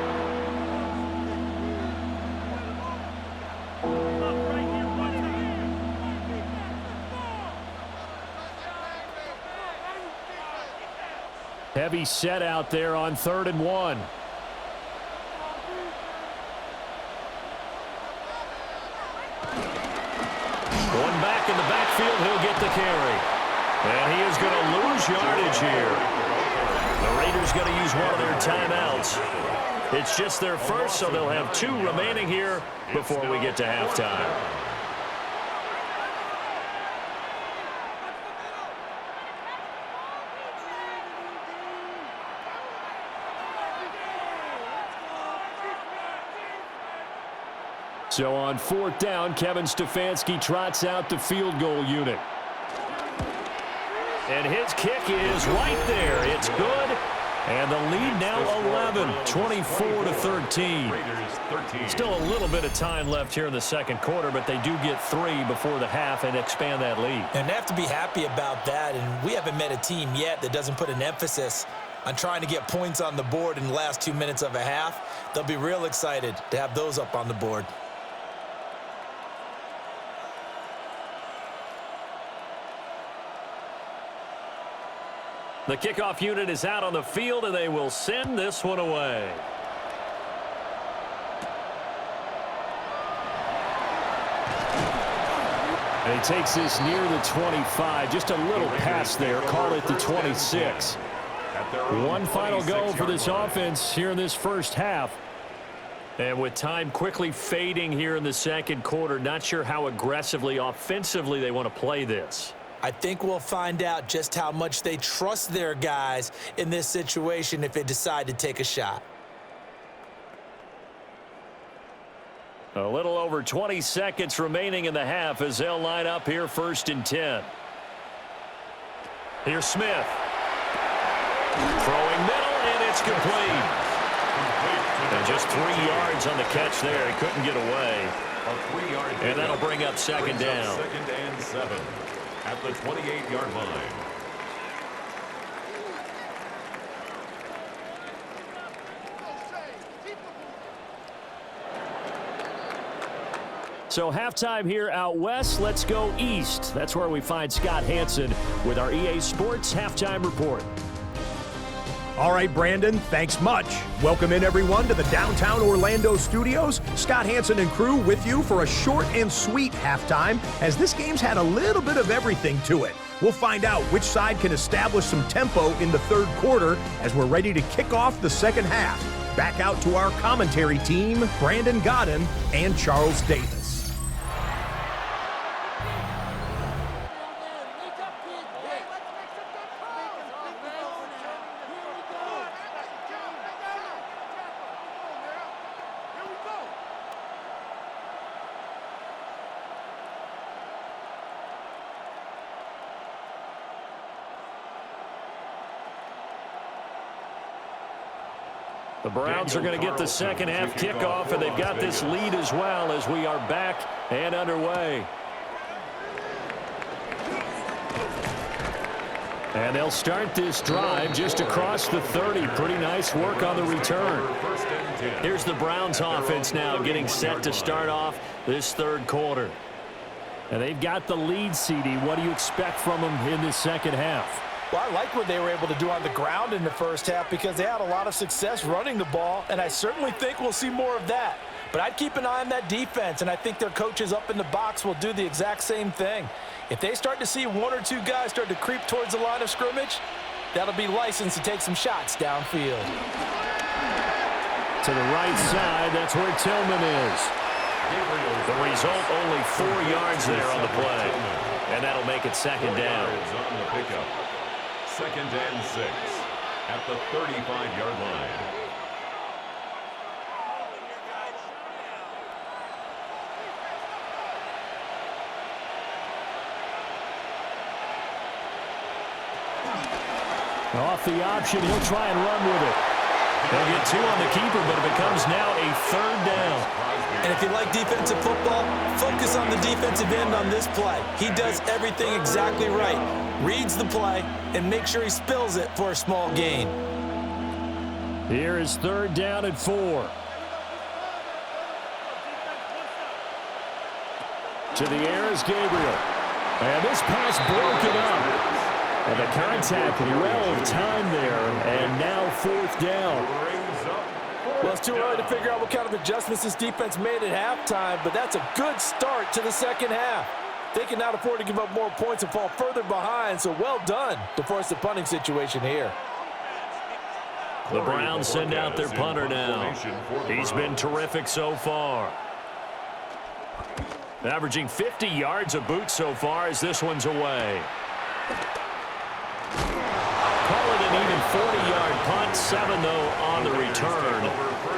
Heavy set out there on 3rd and 1. One back in the backfield, he'll get the carry. And he is going to lose yardage here. The Raiders going to use one of their timeouts. It's just their first, so they'll have 2 remaining here before we get to halftime. So on 4th down, Kevin Stefanski trots out the field goal unit. And his kick is right there. It's good. And the lead now 11, 24-13. Still a little bit of time left here in the second quarter, but they do get 3 before the half and expand that lead. And they have to be happy about that. And we haven't met a team yet that doesn't put an emphasis on trying to get points on the board in the last 2 minutes of a half. They'll be real excited to have those up on the board. The kickoff unit is out on the field, and they will send this one away. And he takes this near the 25. Just a little pass there. Call it the 26. One final go for this offense here in this first half. And with time quickly fading here in the second quarter, not sure how aggressively, offensively they want to play this. I think we'll find out just how much they trust their guys in this situation if they decide to take a shot. A little over 20 seconds remaining in the half as they'll line up here 1st and 10. Here's Smith. Throwing middle, and it's complete. And just 3 yards on the catch there. He couldn't get away. And that'll bring up 2nd down. 2nd and 7. At the 28-yard line. So halftime here out west. Let's go east. That's where we find Scott Hanson with our EA Sports Halftime Report. All right, Brandon, thanks much. Welcome in, everyone, to the downtown Orlando studios. Scott Hanson and crew with you for a short and sweet halftime, as this game's had a little bit of everything to it. We'll find out which side can establish some tempo in the third quarter as we're ready to kick off the second half. Back out to our commentary team, Brandon Godden and Charles Davis. The Browns are going to get the second half kickoff, and they've got this lead as well as we are back and underway. And they'll start this drive just across the 30. Pretty nice work on the return. Here's the Browns offense now getting set to start off this third quarter. And they've got the lead, CD. What do you expect from them in this second half? Well, I like what they were able to do on the ground in the first half because they had a lot of success running the ball, and I certainly think we'll see more of that. But I'd keep an eye on that defense, and I think their coaches up in the box will do the exact same thing. If they start to see 1 or 2 guys start to creep towards the line of scrimmage, that'll be licensed to take some shots downfield. To the right side, that's where Tillman is. The result, only 4 yards there on the play. And that'll make it second down. On the pickup. 2nd and 6 at the 35-yard line. Off the option, he'll try and run with it. They'll get 2 on the keeper, but it becomes now a 3rd down. And if you like defensive football, focus on the defensive end on this play. He does everything exactly right. Reads the play and make sure he spills it for a small gain. Here is 3rd down and 4. To the air is Gabriel. And this pass broken up. And the contact well timed there, and now 4th down. Well, it's too early to figure out what kind of adjustments this defense made at halftime, but that's a good start to the second half. They can not afford to give up more points and fall further behind, so well done to force the punting situation here. The Browns send out their punter now. He's been terrific so far. Averaging 50 yards a boot so far as this one's away. Call it an even 40-yard punt, 7 though on the return.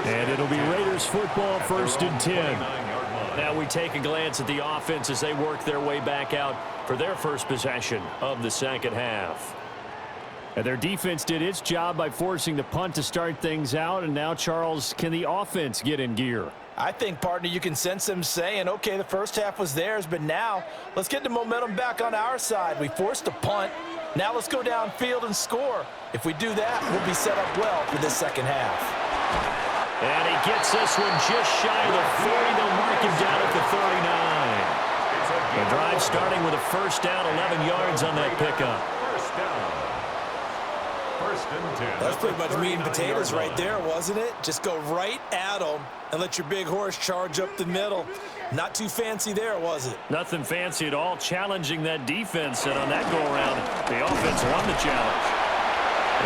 And it'll be Raiders football, 1st and 10. Now we take a glance at the offense as they work their way back out for their first possession of the second half. And their defense did its job by forcing the punt to start things out. And now, Charles, can the offense get in gear? I think, partner, you can sense them saying, okay, the first half was theirs, but now let's get the momentum back on our side. We forced a punt. Now let's go downfield and score. If we do that, we'll be set up well for this second half. And he gets this one just shy of the 40. They'll mark him down at the 39. The drive starting with a 1st down, 11 yards on that pickup. That's pretty much meat and potatoes right there, wasn't it? Just go right at them and let your big horse charge up the middle. Not too fancy there, was it? Nothing fancy at all, challenging that defense. And on that go-around, the offense won the challenge.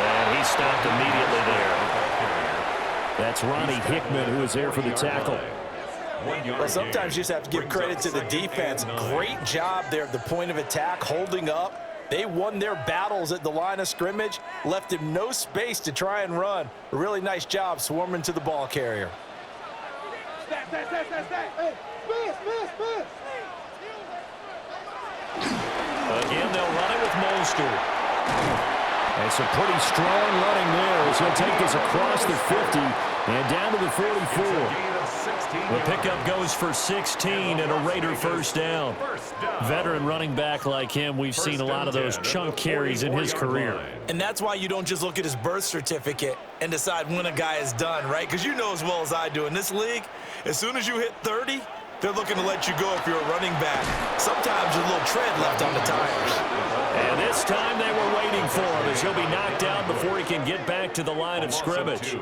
And he stopped immediately there. That's Ronnie Hickman who was there for the tackle. Well, sometimes you just have to give credit to the defense. Great job there at the point of attack, holding up. They won their battles at the line of scrimmage, left him no space to try and run. A really nice job swarming to the ball carrier. Again, they'll run it with Mostert. And some pretty strong running there as he'll take this across the 50 and down to the 44. The pickup goes for 16 and a Raider 1st down. Veteran running back like him, we've seen a lot of those chunk carries in his career. And that's why you don't just look at his birth certificate and decide when a guy is done, right? Because you know as well as I do, in this league, as soon as you hit 30, they're looking to let you go if you're a running back. Sometimes there's a little tread left on the tires. And this time they were waiting for him as he'll be knocked down before he can get back to the line of scrimmage.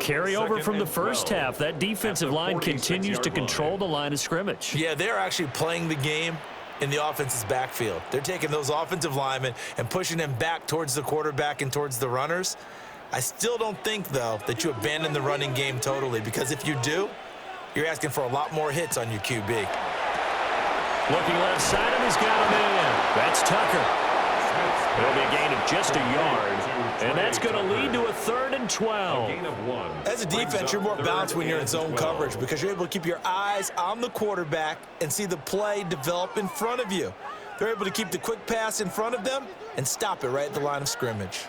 Carry over from the first half. That defensive line continues to control the line of scrimmage. Yeah, they're actually playing the game in the offense's backfield. They're taking those offensive linemen and pushing them back towards the quarterback and towards the runners. I still don't think, though, that you abandon the running game totally, because if you do, you're asking for a lot more hits on your QB. Looking left side, and he's got him in. That's Tucker. It'll be a gain of just a yard, and that's going to lead to a 3rd and 12. As a defense, you're more balanced when you're in zone coverage because you're able to keep your eyes on the quarterback and see the play develop in front of you. They're able to keep the quick pass in front of them and stop it right at the line of scrimmage.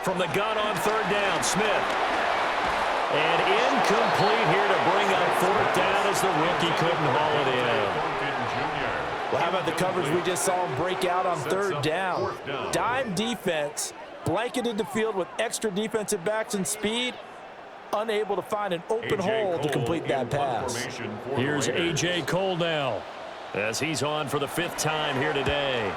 From the gun on 3rd down, Smith. And incomplete here to bring up 4th down as the rookie couldn't haul it in. Well, how about the coverage we just saw him break out on 3rd down? Dime defense, blanketed the field with extra defensive backs and speed, unable to find an open hole to complete that pass. Here's A.J. Cole now as he's on for the 5th time here today.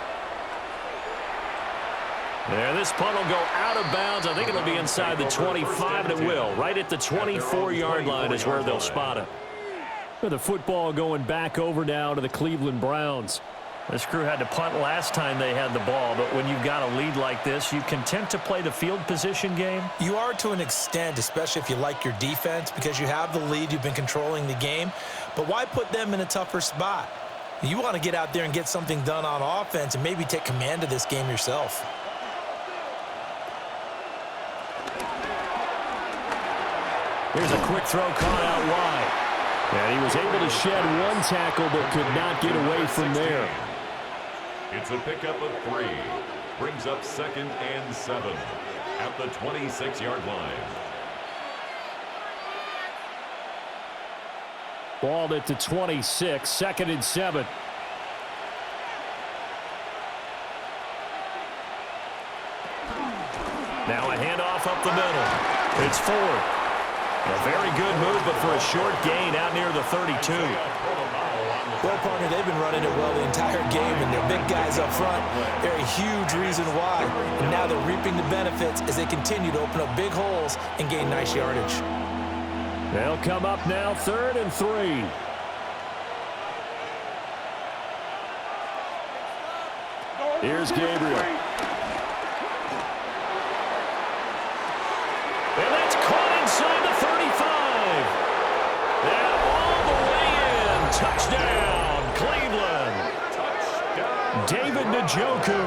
There, this punt will go out of bounds. I think it'll be inside the 25, and it will. Right at the 24-yard line is where they'll spot it. With the football going back over now to the Cleveland Browns. This crew had to punt last time they had the ball, but when you've got a lead like this, you content to play the field position game? You are to an extent, especially if you like your defense, because you have the lead, you've been controlling the game. But why put them in a tougher spot? You want to get out there and get something done on offense and maybe take command of this game yourself. Here's a quick throw caught out wide. And he was able to shed one tackle but could not get away from there. It's a pickup of 3. Brings up 2nd and 7 at the 26-yard line. Balled at the 26, 2nd and 7. Now a handoff up the middle. It's Ford. A very good move, but for a short gain out near the 32. Well, partner, they've been running it well the entire game, and their big guys up front, they're a huge reason why. And now they're reaping the benefits as they continue to open up big holes and gain nice yardage. They'll come up now, 3rd and 3. Here's Gabriel. And that's caught inside the 35. And all the way in. Touchdown, Cleveland. Touchdown. David Njoku,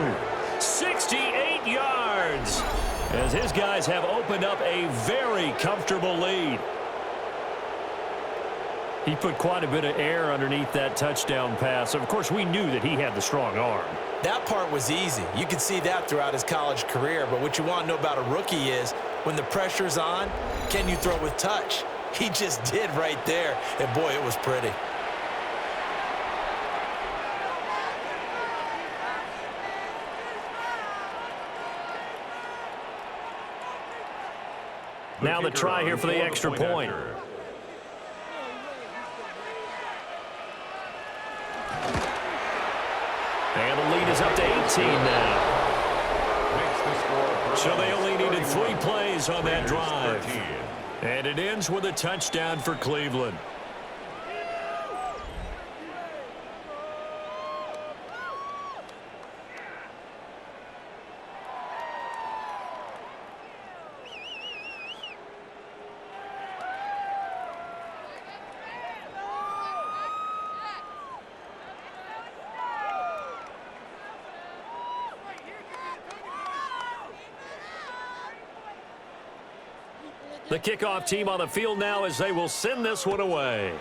68 yards. As his guys have opened up a very comfortable lead. He put quite a bit of air underneath that touchdown pass. Of course, we knew that he had the strong arm. That part was easy. You could see that throughout his college career. But what you want to know about a rookie is when the pressure's on, can you throw with touch? He just did right there. And, boy, it was pretty. Now the try here for the extra point. And the lead is up to 18 now. So they only needed 3 plays on that drive. And it ends with a touchdown for Cleveland. The kickoff team on the field now as they will send this one away.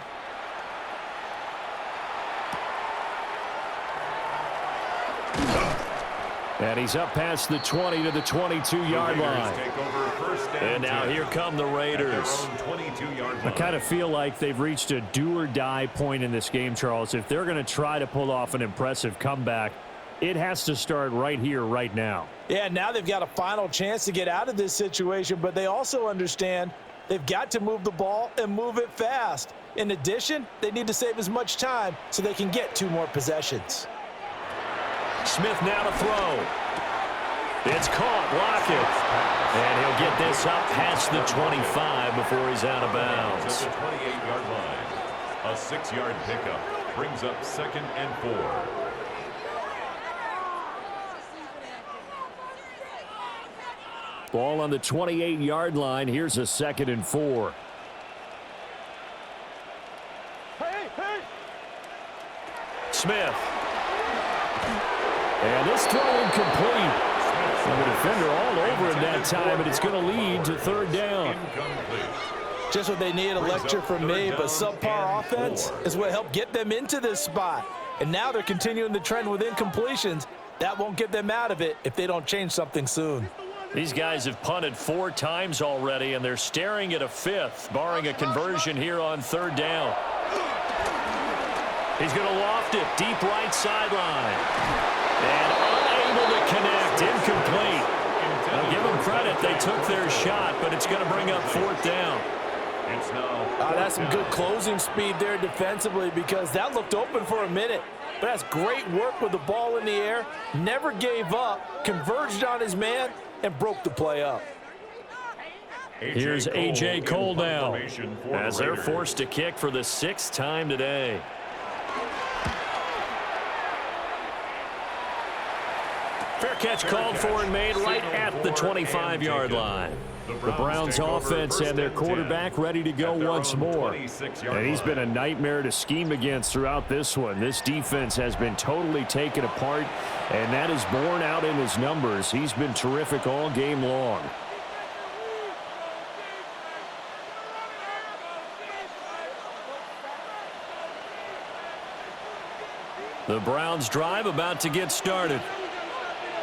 And he's up past the 20 to the 22-yard line. And now here come the Raiders. I kind of feel like they've reached a do-or-die point in this game, Charles. If they're going to try to pull off an impressive comeback, it has to start right here, right now. Yeah, now they've got a final chance to get out of this situation, but they also understand they've got to move the ball and move it fast. In addition, they need to save as much time so they can get 2 more possessions. Smith now to throw. It's caught. Lockett. And he'll get this up past the 25 before he's out of bounds. At the 28-yard line. A 6-yard pickup brings up 2nd and 4. Ball on the 28-yard line. Here's a 2nd and 4. Smith. And this throw incomplete. And the defender all over him that time, and it's going to lead to 3rd down. Just what they need, a lecture from me, but subpar offense is what helped get them into this spot. And now they're continuing the trend with incompletions. That won't get them out of it if they don't change something soon. These guys have punted 4 times already, and they're staring at a 5th, barring a conversion here on 3rd down. He's going to loft it, deep right sideline. And unable to connect, incomplete. I'll give them credit, they took their shot, but it's going to bring up 4th down. That's some good closing speed there defensively because that looked open for a minute. But that's great work with the ball in the air, never gave up, converged on his man, and broke the play up. Here's A.J. Cole now as they're forced to kick for the 6th time today. Fair catch called for and made right at the 25-yard line. The Browns offense and their quarterback ready to go once more. And he's been a nightmare to scheme against throughout this one. This defense has been totally taken apart, and that is borne out in his numbers. He's been terrific all game long. The Browns drive about to get started.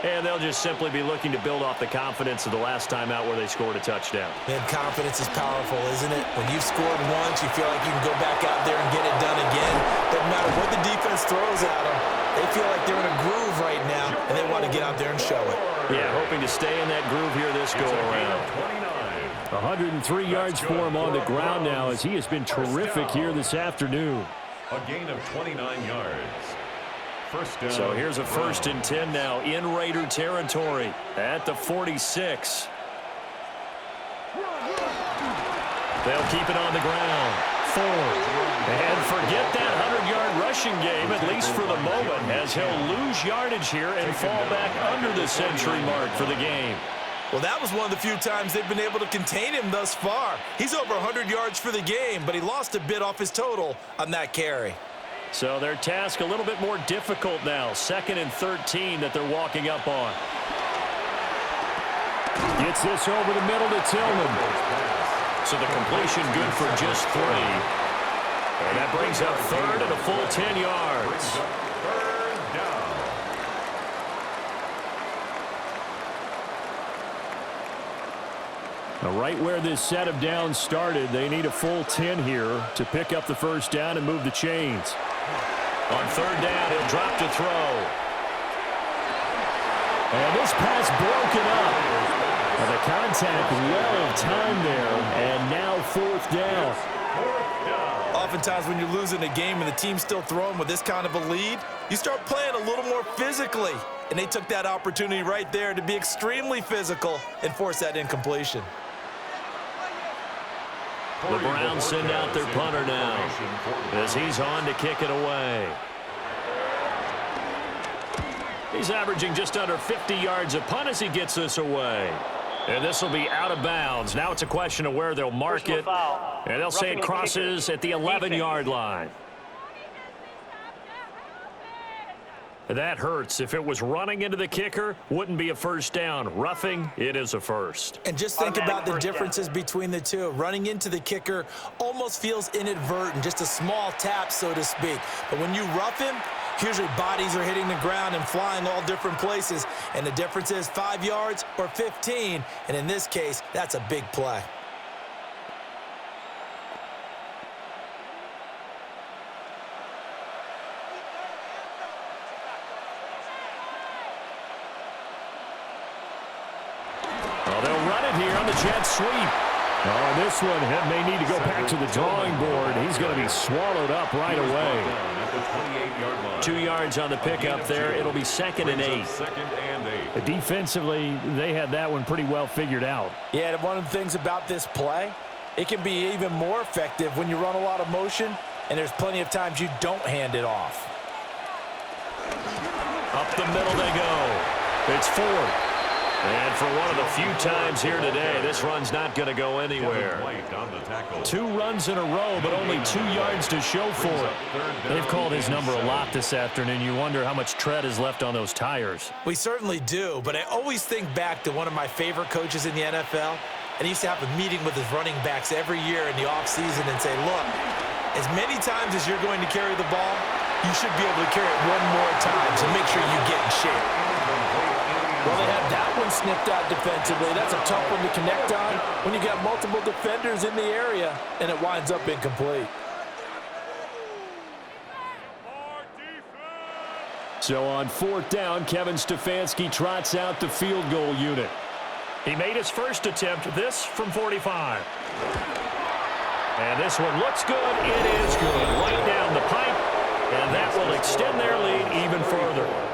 And they'll just simply be looking to build off the confidence of the last time out where they scored a touchdown. Man, confidence is powerful, isn't it? When you've scored once, you feel like you can go back out there and get it done again. Doesn't matter what the defense throws at them. They feel like they're in a groove right now, and they want to get out there and show it. Yeah, hoping to stay in that groove here this go-around. 103 yards for him on the ground now as he has been terrific here this afternoon. A gain of 29 yards. First down. So here's a 1st and 10 now in Raider territory at the 46. They'll keep it on the ground. Ford. And forget that 100-yard rushing game, at least for the moment, as he'll lose yardage here and fall back under the century mark for the game. Well, that was one of the few times they've been able to contain him thus far. He's over 100 yards for the game, but he lost a bit off his total on that carry. So their task a little bit more difficult now. 2nd and 13 that they're walking up on. Gets this over the middle to Tillman. So the completion good for just 3. And that brings up 3rd and a full 10 yards. 3rd down. Now, right where this set of downs started, they need a full 10 here to pick up the 1st down and move the chains. On 3rd down, he'll drop to throw. And this pass broken up. And the contact well timed there, and now 4th down. Oftentimes when you're losing a game and the team's still throwing with this kind of a lead, you start playing a little more physically. And they took that opportunity right there to be extremely physical and force that incompletion. The Browns send out their punter now as he's on to kick it away. He's averaging just under 50 yards a punt as he gets this away. And this will be out of bounds. Now it's a question of where they'll mark it. And they'll say it crosses at the 11-yard line. That hurts. If it was running into the kicker, wouldn't be a 1st down. Roughing, it is a 1st. And just think about the differences between the two. Running into the kicker almost feels inadvertent, just a small tap, so to speak. But when you rough him, usually bodies are hitting the ground and flying all different places. And the difference is 5 yards or 15. And in this case, that's a big play. Jet sweep. Oh, this one may need to go back to the drawing board. He's going to be swallowed up right away. 2 yards on the pickup there. It'll be 2nd and 8. Defensively, they had that one pretty well figured out. Yeah, and one of the things about this play, it can be even more effective when you run a lot of motion, and there's plenty of times you don't hand it off. Up the middle they go. It's Ford. And for one of the few times here today, this run's not going to go anywhere. 2 runs in a row, but only 2 yards to show for it. They've called his number a lot this afternoon. You wonder how much tread is left on those tires. We certainly do, but I always think back to one of my favorite coaches in the NFL, and he used to have a meeting with his running backs every year in the offseason and say, look, as many times as you're going to carry the ball, you should be able to carry it one more time to make sure you get in shape. Well, they had that one snipped out defensively. That's a tough one to connect on when you got multiple defenders in the area, and it winds up incomplete. So on 4th down, Kevin Stefanski trots out the field goal unit. He made his first attempt, this from 45. And this one looks good. It is good. Right down the pipe, and that will extend their lead even further.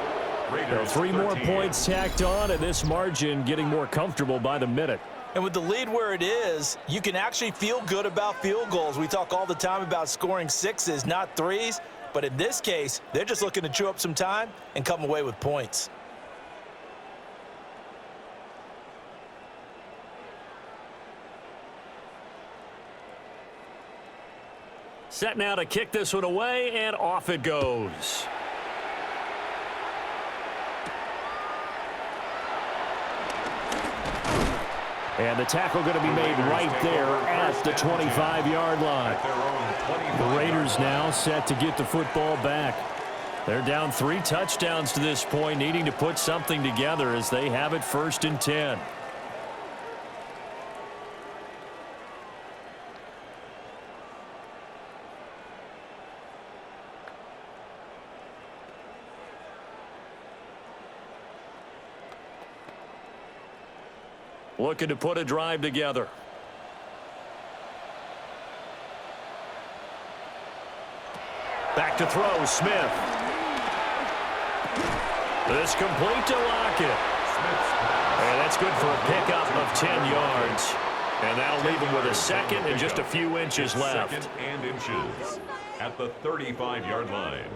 3 more points tacked on, and this margin getting more comfortable by the minute. And with the lead where it is, you can actually feel good about field goals. We talk all the time about scoring 6s, not 3s. But in this case, they're just looking to chew up some time and come away with points. Set now to kick this one away, and off it goes. And the tackle going to be made right there at the 25-yard line. The Raiders now set to get the football back. They're down 3 touchdowns to this point, needing to put something together as they have it 1st and 10. Looking to put a drive together. Back to throw, Smith. This complete to Lockett. And that's good for a pickup of 10 yards. And that'll leave him with a second and just a few inches left. Second and inches at the 35-yard line.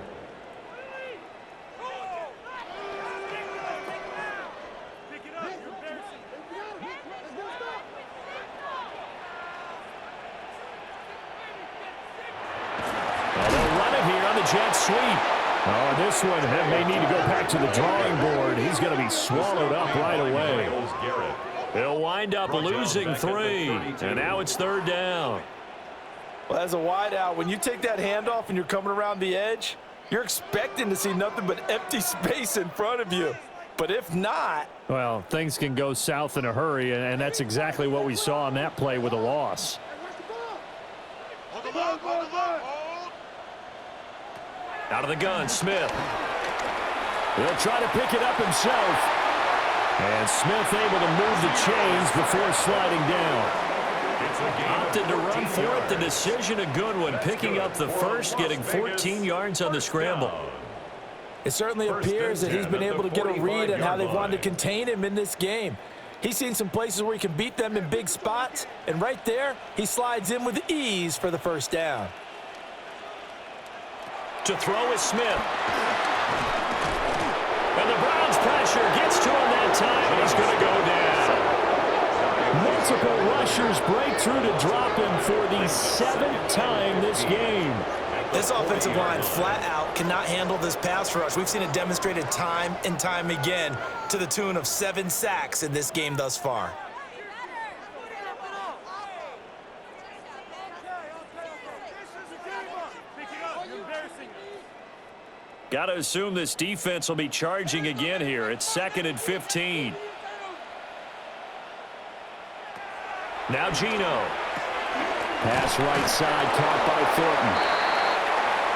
Jet sweep. Oh, this one may need to go back to the drawing board. He's going to be swallowed up right away. He'll wind up losing 3, and now it's 3rd down. Well, as a wideout, when you take that handoff and you're coming around the edge, you're expecting to see nothing but empty space in front of you. But if not... Well, things can go south in a hurry, and that's exactly what we saw on that play with a loss. Out of the gun, Smith. He'll try to pick it up himself. And Smith able to move the chains before sliding down. Opted to run for it. The decision a good one. Picking up the first, getting 14 yards on the scramble. It certainly appears that he's been able to get a read on how they've wanted to contain him in this game. He's seen some places where he can beat them in big spots. And right there, he slides in with ease for the first down. To throw is Smith. And the Browns pressure gets to him that time, and he's going to go down. Multiple rushers break through to drop him for the 7th time this game. This offensive line flat out cannot handle this pass rush. We've seen it demonstrated time and time again to the tune of 7 sacks in this game thus far. Got to assume this defense will be charging again here. It's 2nd and 15. Now Geno. Pass right side caught by Thornton.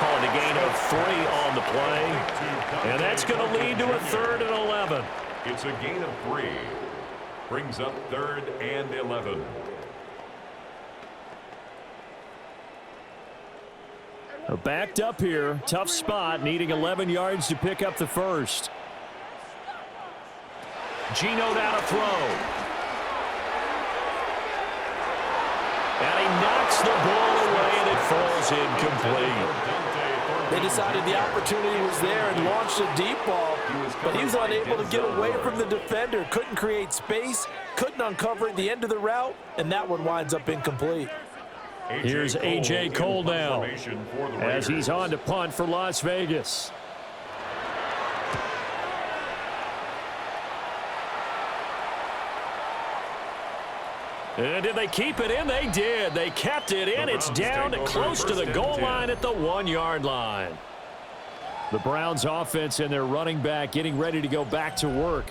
Calling a gain of 3 on the play. And that's going to lead to a 3rd and 11. It's a gain of 3. Brings up 3rd and 11. Backed up here, tough spot, needing 11 yards to pick up the first. Geno down a throw. And he knocks the ball away, and it falls incomplete. They decided the opportunity was there and launched a deep ball, but he was unable to get away from the defender. Couldn't create space, couldn't uncover at the end of the route, and that one winds up incomplete. Here's A.J. Cole now as he's on to punt for Las Vegas. And did they keep it in? They did. They kept it in. It's down to close to the goal line at the 1-yard line. The Browns offense and their running back getting ready to go back to work.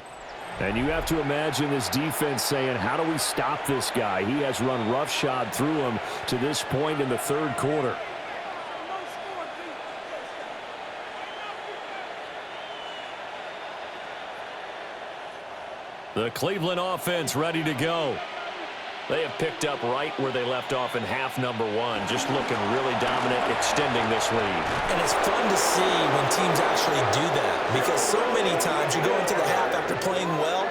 And you have to imagine this defense saying, how do we stop this guy? He has run roughshod through him to this point in the 3rd quarter. The Cleveland offense ready to go. They have picked up right where they left off in half number 1, just looking really dominant, extending this lead. And it's fun to see when teams actually do that, because so many times you go into the half after playing well,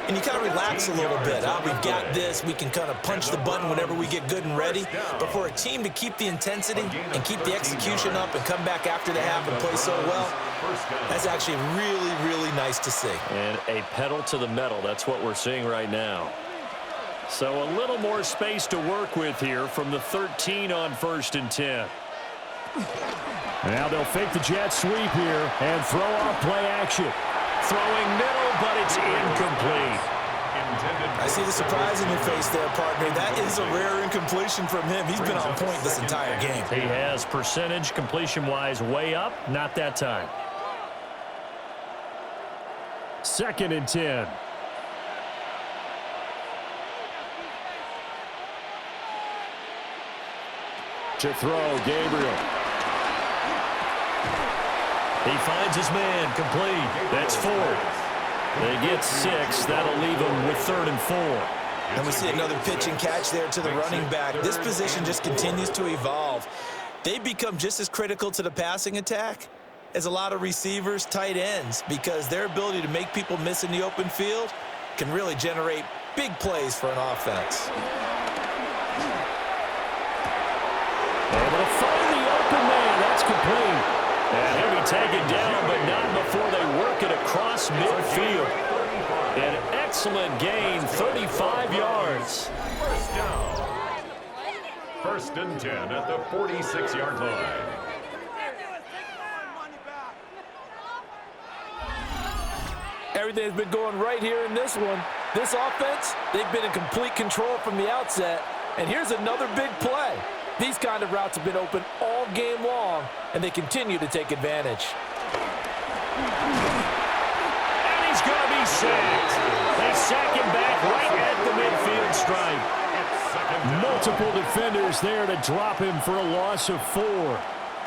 and you kind of relax a little bit. We've got this. We can kind of punch the button whenever we get good and ready. But for a team to keep the intensity and keep the execution up and come back after the half and play so well, that's actually really, really nice to see. And a pedal to the metal. That's what we're seeing right now. So a little more space to work with here from the 13 on 1st and 10. Now they'll fake the jet sweep here and throw off play action. Throwing middle, but it's incomplete. I see the surprise in your face there, partner. That is a rare incompletion from him. He's been on point this entire game. He has percentage completion-wise way up. Not that time. 2nd and 10. To throw, Gabriel. He finds his man, complete. That's 4. They get 6. That'll leave them with 3rd and 4. And we see another pitch and catch there to the running back. This position just continues to evolve. they become just as critical to the passing attack as a lot of receivers, tight ends, because their ability to make people miss in the open field can really generate big plays for an offense. Able to find the open man. That's complete. And he'll be taken down, but not before they work it across midfield. An excellent gain, 35 yards. First down. First and 10 at the 46-yard line. Everything's been going right here in this one. This offense, they've been in complete control from the outset. And here's another big play. These kind of routes have been open all game long, and they continue to take advantage. And he's going to be sacked. They sack him back right at the midfield stripe. Multiple defenders there to drop him for a loss of 4.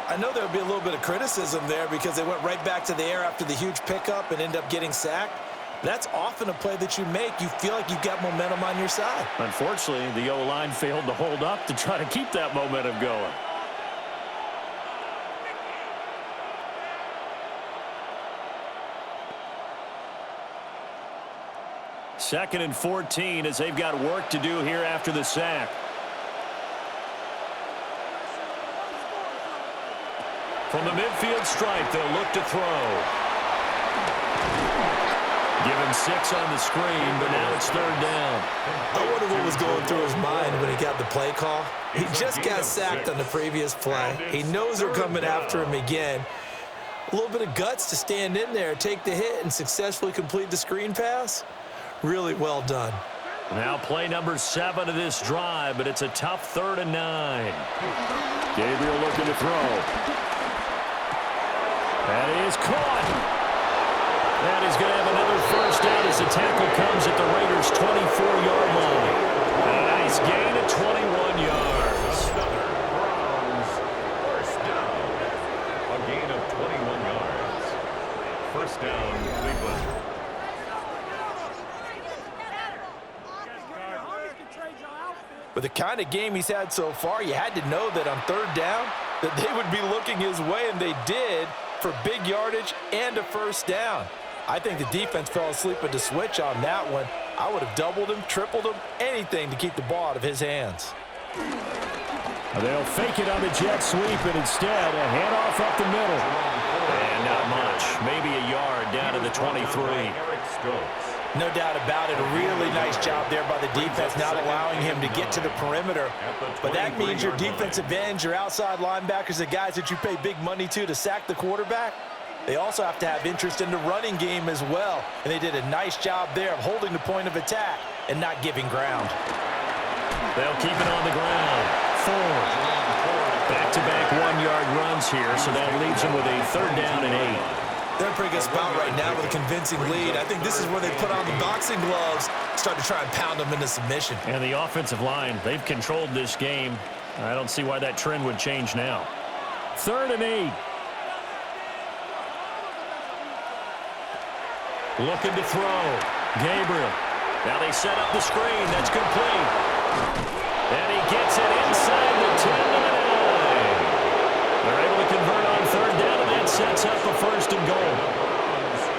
I know there would be a little bit of criticism there because they went right back to the air after the huge pickup and end up getting sacked. That's often a play that you make. You feel like you've got momentum on your side. Unfortunately, the O-line failed to hold up to try to keep that momentum going. Second and 14 as they've got work to do here after the sack. From the midfield stripe, they'll look to throw. Give him 6 on the screen, but now it's third down. I wonder what was going through his mind when he got the play call. He just got sacked on the previous play. He knows they're coming after him again. A little bit of guts to stand in there, take the hit, and successfully complete the screen pass. Really well done. Now play number 7 of this drive, but it's a tough 3rd and 9. Gabriel looking to throw. That is caught. That is going to have another first down as the tackle comes at the Raiders' 24-yard line. A nice gain of 21 yards. Another Browns first down. A gain of 21 yards. First down, Cleveland. With the kind of game he's had so far, you had to know that on 3rd down that they would be looking his way, and they did, for big yardage and a first down. I think the defense fell asleep at the switch on that one. I would have doubled him, tripled him, anything to keep the ball out of his hands. They'll fake it on the jet sweep, and instead a handoff up the middle. And not much, maybe a yard down to the 23. No doubt about it. A really nice job there by the defense, not allowing him to get to the perimeter. But that means your defensive ends, your outside linebackers, the guys that you pay big money to sack the quarterback, they also have to have interest in the running game as well. And they did a nice job there of holding the point of attack and not giving ground. They'll keep it on the ground. 4. Back-to-back 1-yard runs here, so that leaves them with a 3rd down and 8. They're in a pretty good spot right now with a convincing lead. I think this is where they put on the boxing gloves, start to try and pound them into submission. And the offensive line, they've controlled this game. I don't see why that trend would change now. 3rd and 8. Looking to throw. Gabriel. Now they set up the screen. That's complete. And he gets it inside the 10 to the 9. They're able to convert on 3rd down, and that sets up a 1st and goal.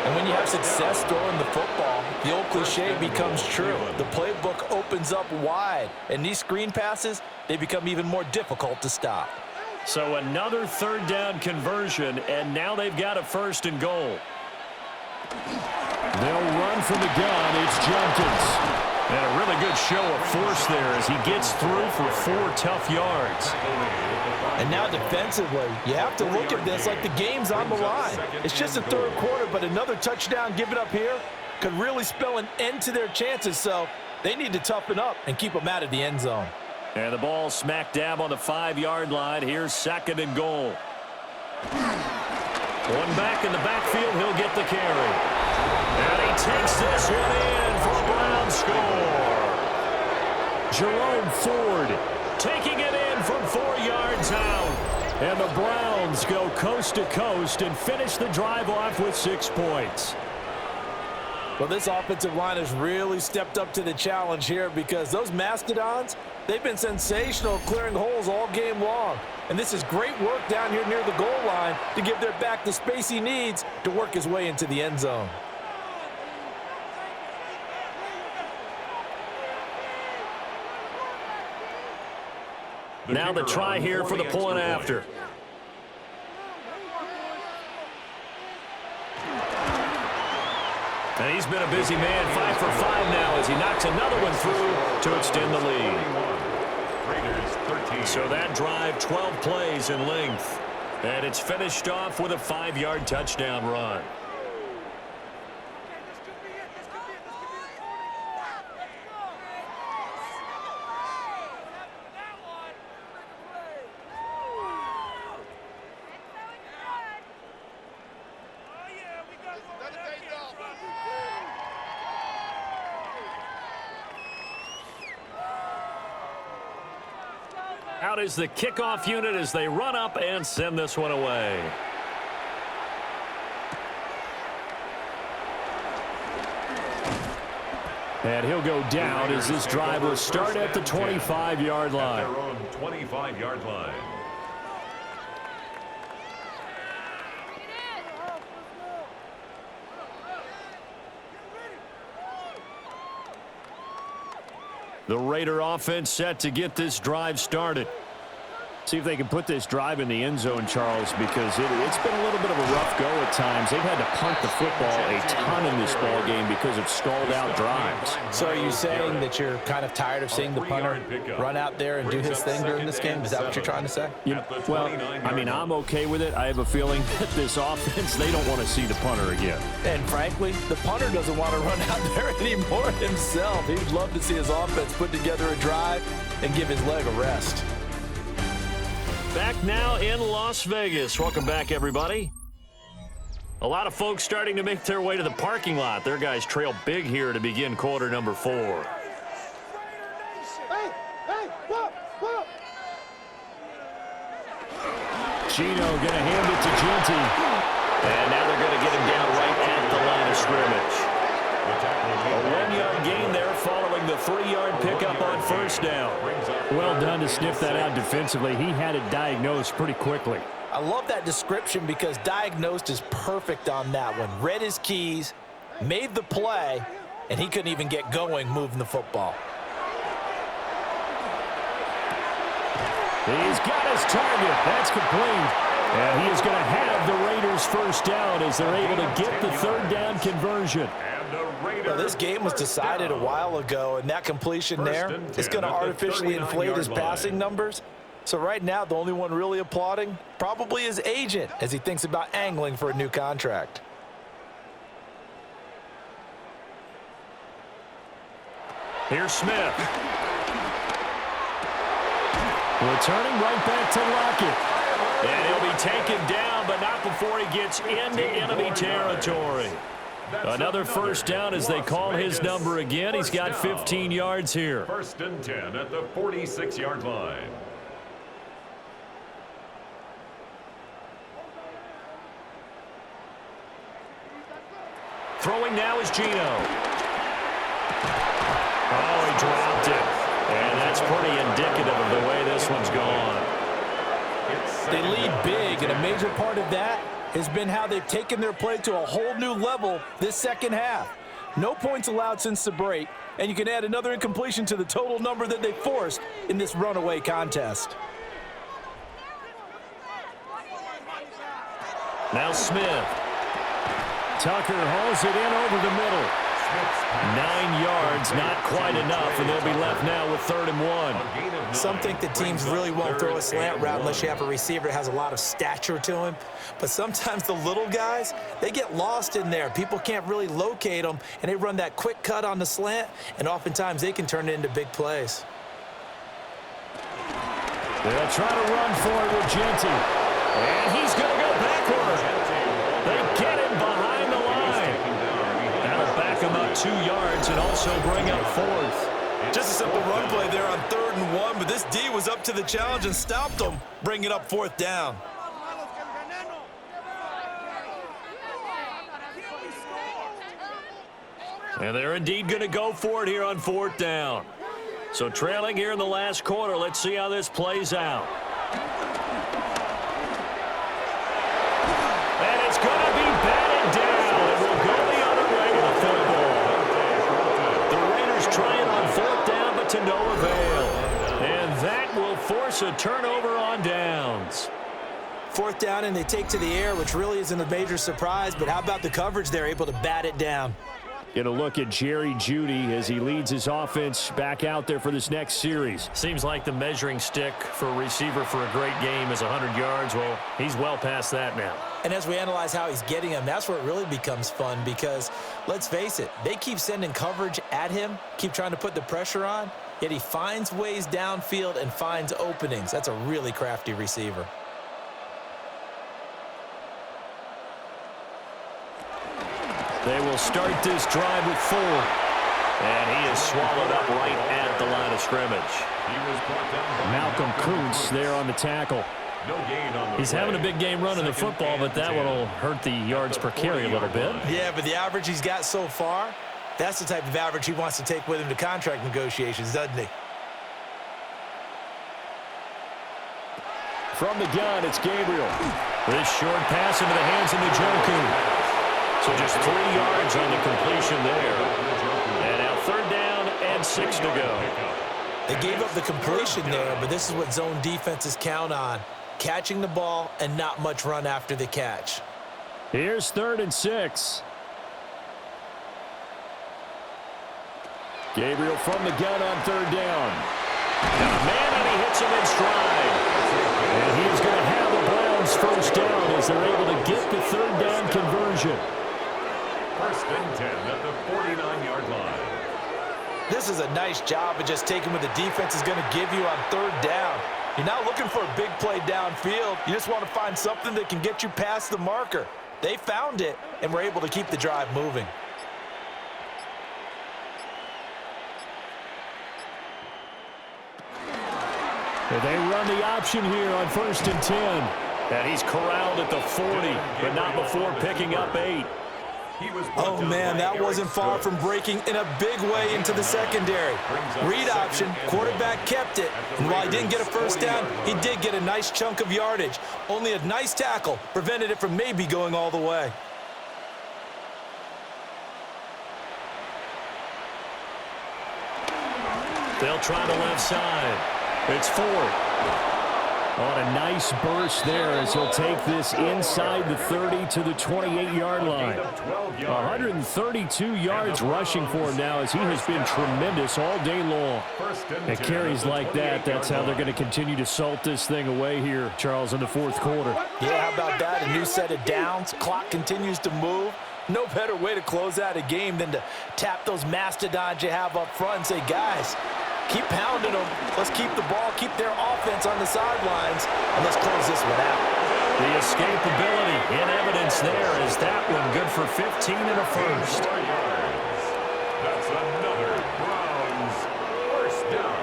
And when you have success throwing the football, the old cliche becomes true. The playbook opens up wide, and these screen passes, they become even more difficult to stop. So another 3rd down conversion, and now they've got a 1st and goal. They'll run from the gun. It's Jenkins. And a really good show of force there as he gets through for 4 tough yards. And now defensively, you have to look at this like the game's on the line. It's just the 3rd quarter, but another touchdown given up here could really spell an end to their chances. So they need to toughen up and keep them out of the end zone. And the ball smack dab on the 5-yard line. Here's 2nd and goal. One back in the backfield, he'll get the carry. And he takes this one in for a Browns score. Jerome Ford taking it in from 4 yards out. And the Browns go coast to coast and finish the drive off with 6 points. Well, this offensive line has really stepped up to the challenge here because those Mastodons, They've been sensational clearing holes all game long. And this is great work down here near the goal line to give their back the space he needs to work his way into the end zone. Now the try here for the point after. And he's been a busy man, 5 for 5 now as he knocks another one through to extend the lead. So that drive, 12 plays in length. And it's finished off with a 5-yard touchdown run. Out is the kickoff unit as they run up and send this one away. And he'll go down as this drive will start at the 25-yard line. At their own 25-yard line. The Raider offense set to get this drive started. See if they can put this drive in the end zone, Charles, because it's been a little bit of a rough go at times. They've had to punt the football a ton in this ball game because of stalled-out drives. So are you saying that you're kind of tired of seeing the punter run out there and do his thing during this game? Is that what you're trying to say? Yeah, well, I mean, I'm okay with it. I have a feeling that this offense, they don't want to see the punter again. And frankly, the punter doesn't want to run out there anymore himself. He'd love to see his offense put together a drive and give his leg a rest. Back now in Las Vegas. Welcome back, everybody. A lot of folks starting to make their way to the parking lot. Their guys trail big here to begin quarter number 4. Gino going to hand it to Genty. And now they're going to get him down right at the line of scrimmage. A 1-yard gain there following the 3-yard pickup on first down. Well done to sniff that out defensively. He had it diagnosed pretty quickly. I love that description because diagnosed is perfect on that one. Read his keys, made the play, and he couldn't even get going moving the football. He's got his target. That's complete. And he is going to have the Raiders first down as they're able to get the third down conversion. Well, this game was decided a while ago, and that completion there is going to artificially inflate his passing numbers. So right now, the only one really applauding probably his agent as he thinks about angling for a new contract. Here's Smith. Returning right back to Lockett. And he'll be taken down, but not before he gets into enemy territory. Another first down as they call his number again. He's got 15 yards here. 1st and 10 at the 46-yard line. Throwing now is Gino. Oh, he dropped it. And that's pretty indicative of the way this one's gone. They lead big, and a major part of that has been how they've taken their play to a whole new level this second half. No points allowed since the break, and you can add another incompletion to the total number that they forced in this runaway contest. Now Smith. Tucker hauls it in over the middle. 9 yards, not quite enough, and they'll be left now with 3rd and 1. Some think that teams really won't throw a slant route unless you have a receiver that has a lot of stature to him. But sometimes the little guys, they get lost in there. People can't really locate them, and they run that quick cut on the slant, and oftentimes they can turn it into big plays. They'll try to run for it with Genty. And he's going to go backward. They get him behind the line. That'll back him up 2 yards and also bring up 4th. Just a simple run play there on 3rd and 1, but this D was up to the challenge and stopped them, bringing up 4th down. And they're indeed going to go for it here on 4th down. So trailing here in the last quarter. Let's see how this plays out. And it's going to be batted down. It will go the other way to the football. The Raiders trying on 4th down, but to no avail. And that will force a turnover on downs. 4th down, and they take to the air, which really isn't a major surprise, but how about the coverage? They're able to bat it down. Get a look at Jerry Jeudy as he leads his offense back out there for this next series. Seems like the measuring stick for a receiver for a great game is 100 yards. Well, he's well past that now. And as we analyze how he's getting them, that's where it really becomes fun because, let's face it, they keep sending coverage at him, keep trying to put the pressure on, yet he finds ways downfield and finds openings. That's a really crafty receiver. They will start this drive with 4. And he is swallowed up right at the line of scrimmage. Malcolm Kuntz there on the tackle. He's having a big game running the football, but that one will hurt the yards per carry a little bit. Yeah, but the average he's got so far, that's the type of average he wants to take with him to contract negotiations, doesn't he? From the gun, it's Gabriel. This short pass into the hands of Njoku. So just 3 yards on the completion there. And now 3rd down and 6 to go. They gave up the completion there, but this is what zone defenses count on. Catching the ball and not much run after the catch. Here's 3rd and 6. Gabriel from the gun on 3rd down. Got a man, and he hits him in stride. And he is going to have the Browns 1st down as they're able to get the 3rd down conversion. 1st and 10 at the 49-yard line. This is a nice job of just taking what the defense is going to give you on 3rd down. You're not looking for a big play downfield. You just want to find something that can get you past the marker. They found it and were able to keep the drive moving. They run the option here on 1st and 10. And he's corralled at the 40, but not before picking up 8. Oh, man, that wasn't far from breaking in a big way into the secondary. Read option, quarterback kept it. And while he didn't get a 1st down, he did get a nice chunk of yardage. Only a nice tackle prevented it from maybe going all the way. They'll try the left side. It's Ford. On a nice burst there as he'll take this inside the 30 to the 28-yard line. 132 yards rushing for him now as he has been tremendous all day long. And carries like that, that's how they're going to continue to salt this thing away here, Charles, in the 4th quarter. Yeah, how about that? A new set of downs. Clock continues to move. No better way to close out a game than to tap those mastodons you have up front and say, guys, keep pounding them. Let's keep the ball, keep their offense on the sidelines, and let's close this one out. The escapability in evidence there is that one good for 15 and a 1st. That's another Browns 1st down.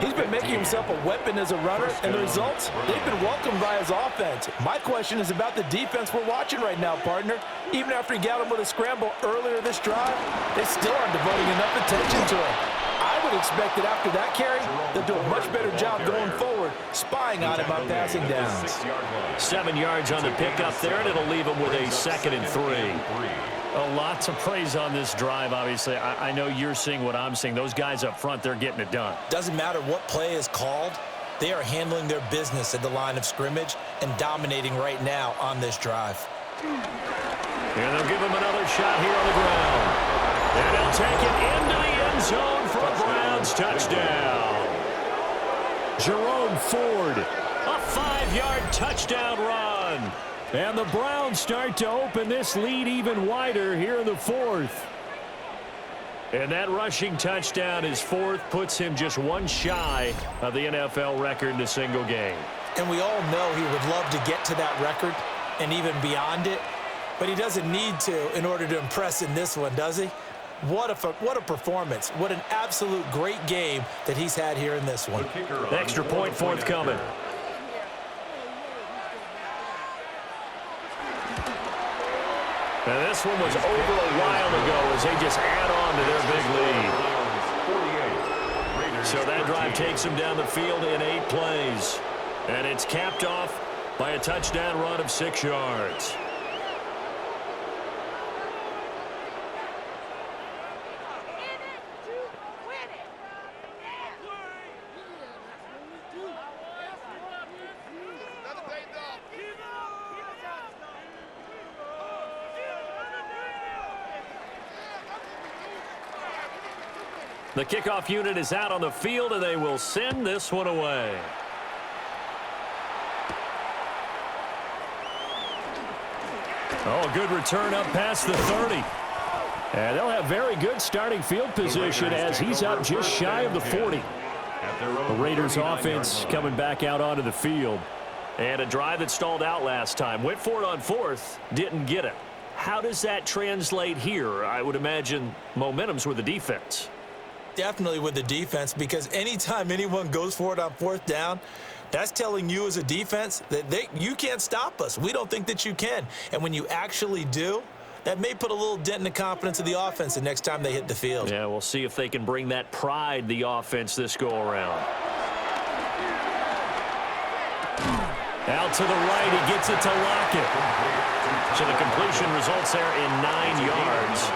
He's been making himself a weapon as a runner, and the results, they've been welcomed by his offense. My question is about the defense we're watching right now, partner. Even after he got him with a scramble earlier this drive, they still aren't devoting enough attention to him. I would expect that after that carry, they'll do a much better job going forward, spying on him on passing downs. 7 yards on the pickup there, and it'll leave him with a 2nd and 3. Lots of praise on this drive, obviously. I know you're seeing what I'm seeing. Those guys up front, they're getting it done. Doesn't matter what play is called. They are handling their business at the line of scrimmage and dominating right now on this drive. And they'll give him another shot here on the ground. And they'll take it into the end zone for a Browns touchdown. Jerome Ford, a 5-yard touchdown run. And the Browns start to open this lead even wider here in the 4th. And that rushing touchdown, his 4th, puts him just one shy of the NFL record in a single game. And we all know he would love to get to that record and even beyond it, but he doesn't need to in order to impress in this one, does he? What a performance. What an absolute great game that he's had here in this one. Extra point forthcoming. Now this one was over a while ago as they just add on to their big lead. So that drive takes him down the field in 8 plays. And it's capped off by a touchdown run of 6 yards. The kickoff unit is out on the field, and they will send this one away. Oh, good return up past the 30. And they'll have very good starting field position as he's up just shy of the 40. The Raiders offense coming back out onto the field. And a drive that stalled out last time. Went for it on 4th, didn't get it. How does that translate here? I would imagine momentum's with the defense. Definitely with the defense, because anytime anyone goes for it on 4th down, that's telling you as a defense that you can't stop us. We don't think that you can. And when you actually do, that may put a little dent in the confidence of the offense the next time they hit the field. Yeah, we'll see if they can bring that pride, the offense, this go-around. Out to the right, he gets it to Lockett. So the completion results there in 9 yards.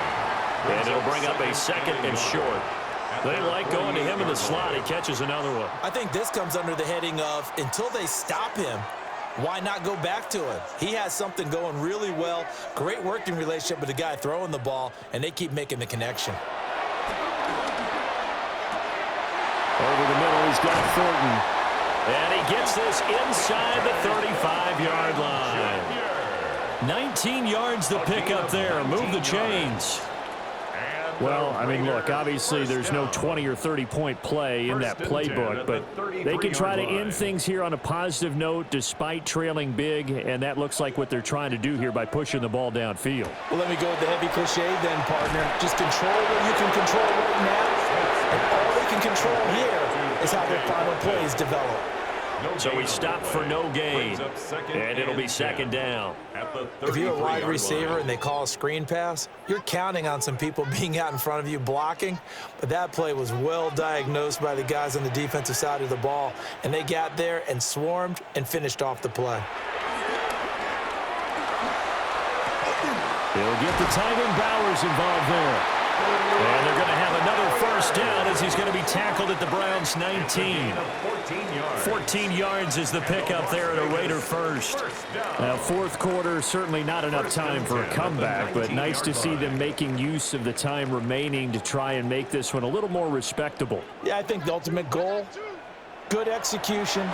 And it'll bring up a 2nd and short. They like going to him in the slot. He catches another one. I think this comes under the heading of, until they stop him, why not go back to him? He has something going really well. Great working relationship with the guy throwing the ball, and they keep making the connection. Over the middle, he's got Thornton. And he gets this inside the 35-yard line. 19 yards to pick up there. Move the chains. Well, I mean, look, obviously there's no 20 or 30-point play in that playbook, but they can try to end things here on a positive note despite trailing big, and that looks like what they're trying to do here by pushing the ball downfield. Well, let me go with the heavy cliche then, partner. Just control what you can control right now, and all they can control here is how their final plays develop. So we stop for no gain, and it'll be 2nd down. If you're a wide receiver and they call a screen pass, you're counting on some people being out in front of you blocking, but that play was well diagnosed by the guys on the defensive side of the ball, and they got there and swarmed and finished off the play. They'll get the tight end Bowers involved there. And they're going to have another 1st down as he's going to be tackled at the Browns' 19. 14 yards is the pickup there at a Raider 1st. Now, 4th quarter, certainly not enough time for a comeback, but nice to see them making use of the time remaining to try and make this one a little more respectable. Yeah, I think the ultimate goal, good execution,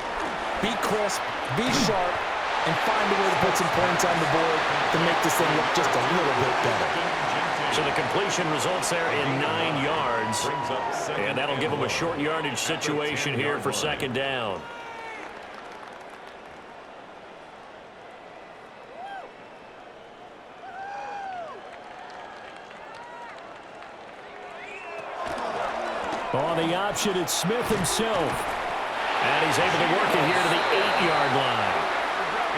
be crisp, be sharp, and find a way to put some points on the board to make this thing look just a little bit better. So the completion results there in 9 yards, and that'll give them a short yardage situation here for 2nd down. On the option, it's Smith himself, and he's able to work it here to the 8-yard line.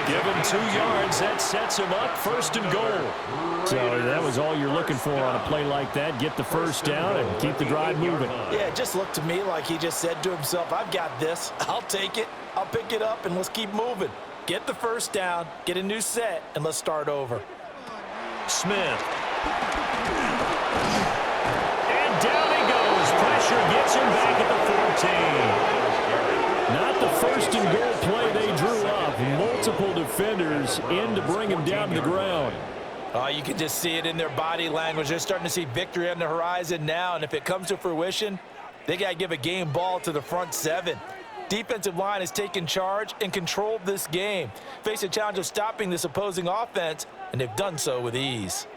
Give him 2 yards. That sets him up 1st and goal. So that was all you're looking for on a play like that. Get the 1st down and keep the drive moving. Yeah, it just looked to me like he just said to himself, I've got this. I'll take it. I'll pick it up, and let's keep moving. Get the 1st down, get a new set, and let's start over. Smith. And down he goes. Pressure gets him back at the 14. Not the 1st and goal play they drew up. Multiple defenders in to bring him down to the ground. You can just see it in their body language. They're starting to see victory on the horizon now, and if it comes to fruition, they got to give a game ball to the front 7. Defensive line has taken charge and controlled this game. Face a challenge of stopping this opposing offense, and they've done so with ease.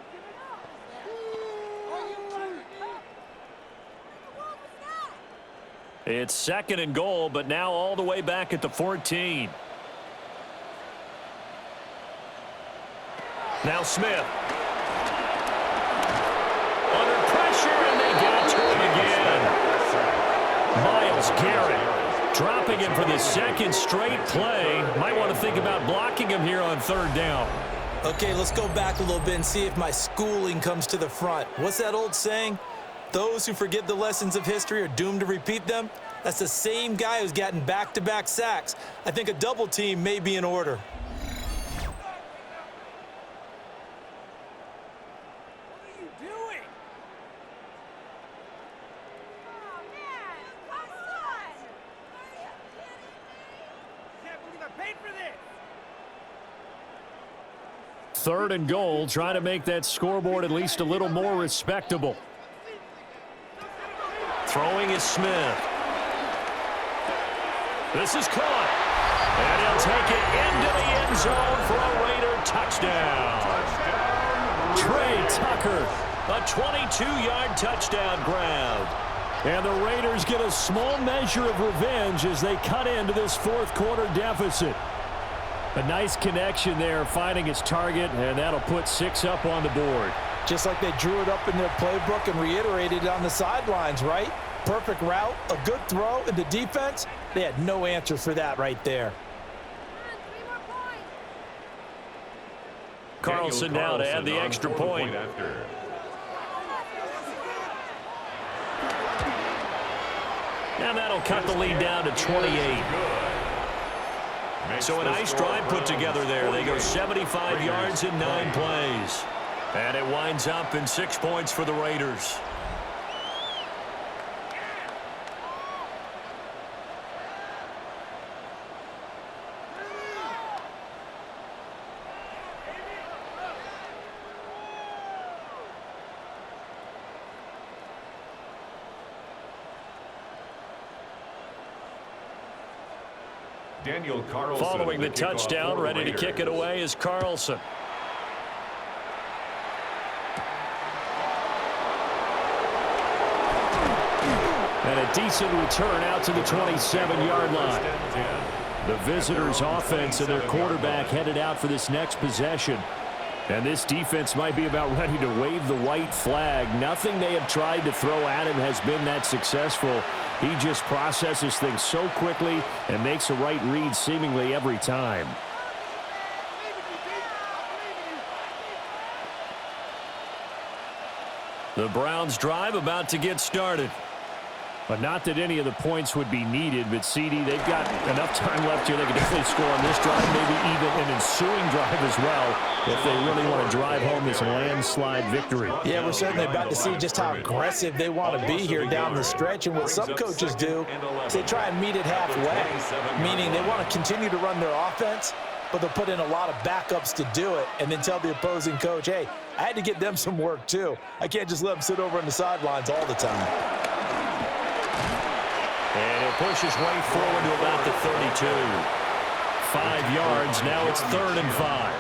It's 2nd and goal, but now all the way back at the 14. Now Smith. Under pressure, and they got to him again. Myles Garrett dropping him for the 2nd straight play. Might want to think about blocking him here on 3rd down. Okay, let's go back a little bit and see if my schooling comes to the front. What's that old saying? Those who forget the lessons of history are doomed to repeat them. That's the same guy who's gotten back-to-back sacks. I think a double team may be in order. Third and goal, trying to make that scoreboard at least a little more respectable. Throwing is Smith. This is caught. And he'll take it into the end zone for a Raider touchdown. Trey Tucker, a 22-yard touchdown grab. And the Raiders get a small measure of revenge as they cut into this fourth quarter deficit. A nice connection there, finding his target, and that'll put 6 up on the board. Just like they drew it up in their playbook and reiterated it on the sidelines, right? Perfect route, a good throw, and the defense, they had no answer for that right there. Carlson now to add the extra point. And that'll cut the lead down to 28. So a nice drive put together there. They go 75 yards in 9 plays. And it winds up in 6 points for the Raiders. Daniel Carlson. Following the touchdown, ready to kick it away is Carlson. And a decent return out to the 27-yard line. The visitors' offense and their quarterback headed out for this next possession. And this defense might be about ready to wave the white flag. Nothing they have tried to throw at him has been that successful. He just processes things so quickly and makes a right read seemingly every time. The Browns' drive about to get started. But not that any of the points would be needed, but CD, they've got enough time left here. They can definitely score on this drive, maybe even an ensuing drive as well, if they really want to drive home this landslide victory. Yeah, we're certainly about to see just how aggressive they want to be here down the stretch. And what some coaches do is they try and meet it halfway, meaning they want to continue to run their offense, but they'll put in a lot of backups to do it and then tell the opposing coach, hey, I had to get them some work too. I can't just let them sit over on the sidelines all the time. And he'll push his way forward to about the 32. 5 yards. Now it's 3rd and 5.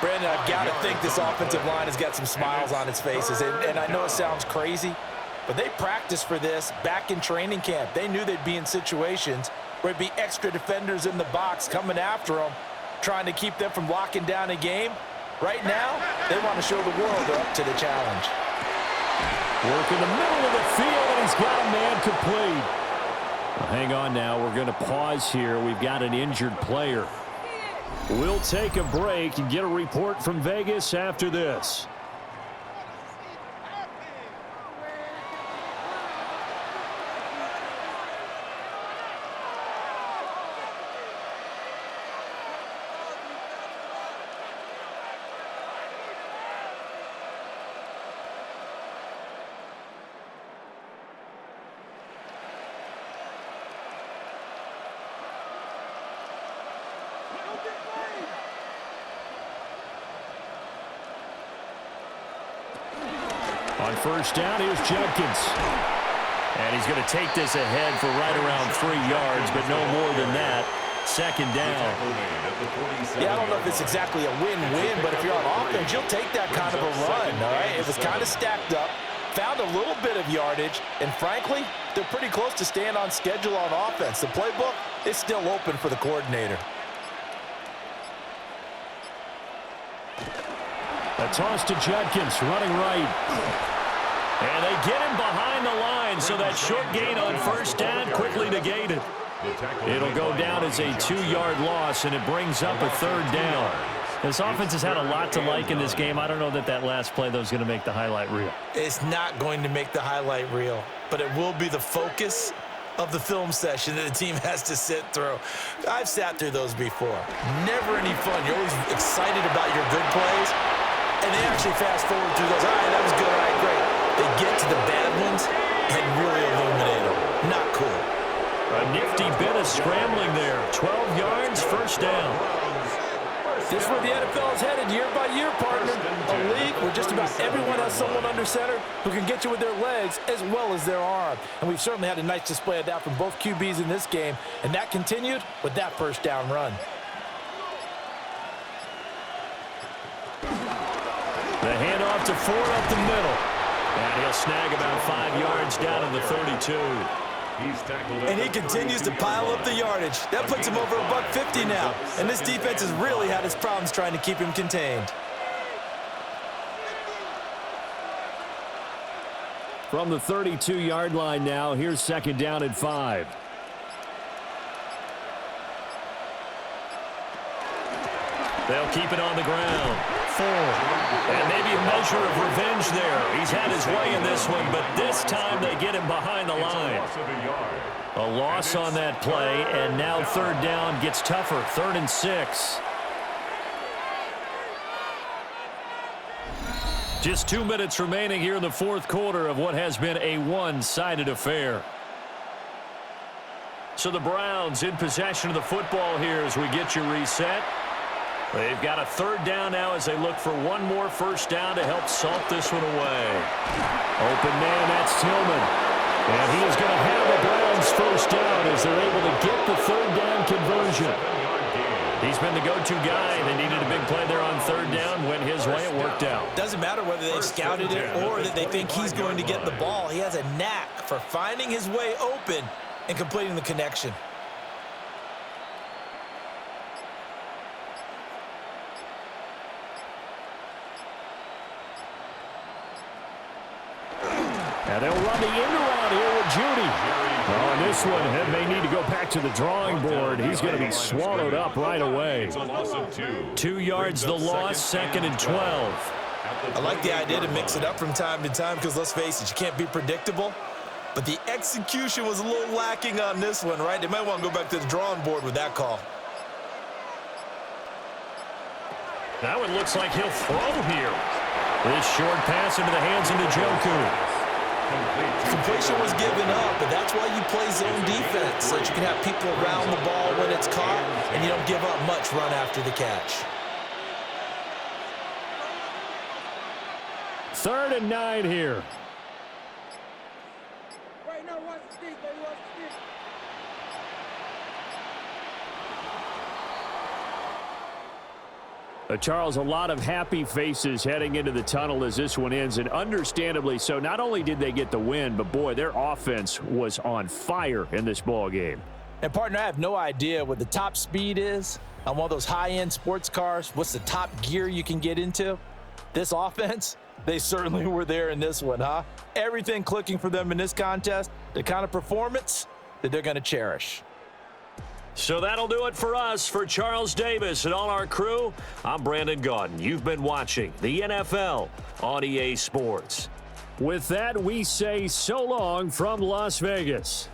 Brandon, I've got to think this offensive line has got some smiles on its faces. And I know it sounds crazy, but they practiced for this back in training camp. They knew they'd be in situations where it'd be extra defenders in the box coming after them, trying to keep them from locking down a game. Right now, they want to show the world they're up to the challenge. Work in the middle of the field, and he's got a man complete. Well, hang on now. We're going to pause here. We've got an injured player. We'll take a break and get a report from Vegas after this. On first down, here's Jenkins. And he's going to take this ahead for right around 3 yards, but no more than that. 2nd down. Yeah, I don't know if it's exactly a win-win, but if you're on offense, you'll take that kind of a run, all right? It was kind of stacked up, found a little bit of yardage, and frankly, they're pretty close to staying on schedule on offense. The playbook is still open for the coordinator. A toss to Jenkins, running right. And they get him behind the line, so that short gain on first down quickly negated. It'll go down as a 2-yard loss, and it brings up a 3rd down. This offense has had a lot to like in this game. I don't know that that last play, though, is going to make the highlight reel. It's not going to make the highlight reel, but it will be the focus of the film session that the team has to sit through. I've sat through those before. Never any fun. You're always excited about your good plays, and they actually fast forward through those. All right, that was good. All right, great. They get to the bad ones and really illuminate them. Not cool. A nifty bit of scrambling there. 12 yards, first down. This is where the NFL is headed year by year, partner. A league where just about everyone has someone under center who can get you with their legs as well as their arm. And we've certainly had a nice display of that from both QBs in this game, and that continued with that first down run. The handoff to Ford up the middle. And he'll snag about 5 yards down in the 32. And he continues to pile up the yardage. That puts him over $150 now. And this defense has really had its problems trying to keep him contained. From the 32-yard line now, here's second down and 5. They'll keep it on the ground. Ford. And maybe a measure of revenge there. He's had his way in this one, but this time they get him behind the line. A loss on that play, and now third down gets tougher. 3rd and 6. Just 2 minutes remaining here in the fourth quarter of what has been a one-sided affair. So the Browns in possession of the football here as we get you reset. They've got a third down now as they look for one more first down to help salt this one away. Open man, that's Tillman. And he is going to have the Browns first down as they're able to get the third down conversion. He's been the go-to guy. They needed a big play there on third down. Went his way, it worked out. Doesn't matter whether they've scouted it or that they think he's going to get the ball. He has a knack for finding his way open and completing the connection. And they'll run the end around here with Judy. Oh, and this one may need to go back to the drawing board. He's going to be swallowed up right away. 2 yards the loss, 2nd and 12. I like the idea to mix it up from time to time because, let's face it, you can't be predictable. But the execution was a little lacking on this one, right? They might want to go back to the drawing board with that call. Now it looks like he'll throw here. This short pass into the hands of Njoku. Completion was given up, but that's why you play zone defense, so that you can have people around the ball when it's caught, and you don't give up much run after the catch. 3rd and 9 here. Charles, a lot of happy faces heading into the tunnel as this one ends, and understandably so. Not only did they get the win, but boy, their offense was on fire in this ball game. And partner, I have no idea what the top speed is on one of those high-end sports cars. What's the top gear you can get into? This offense, they certainly were there in this one, huh? Everything clicking for them in this contest, the kind of performance that they're going to cherish. So that'll do it for us. For Charles Davis and all our crew, I'm Brandon Gaudin. You've been watching the NFL on EA Sports. With that, we say so long from Las Vegas.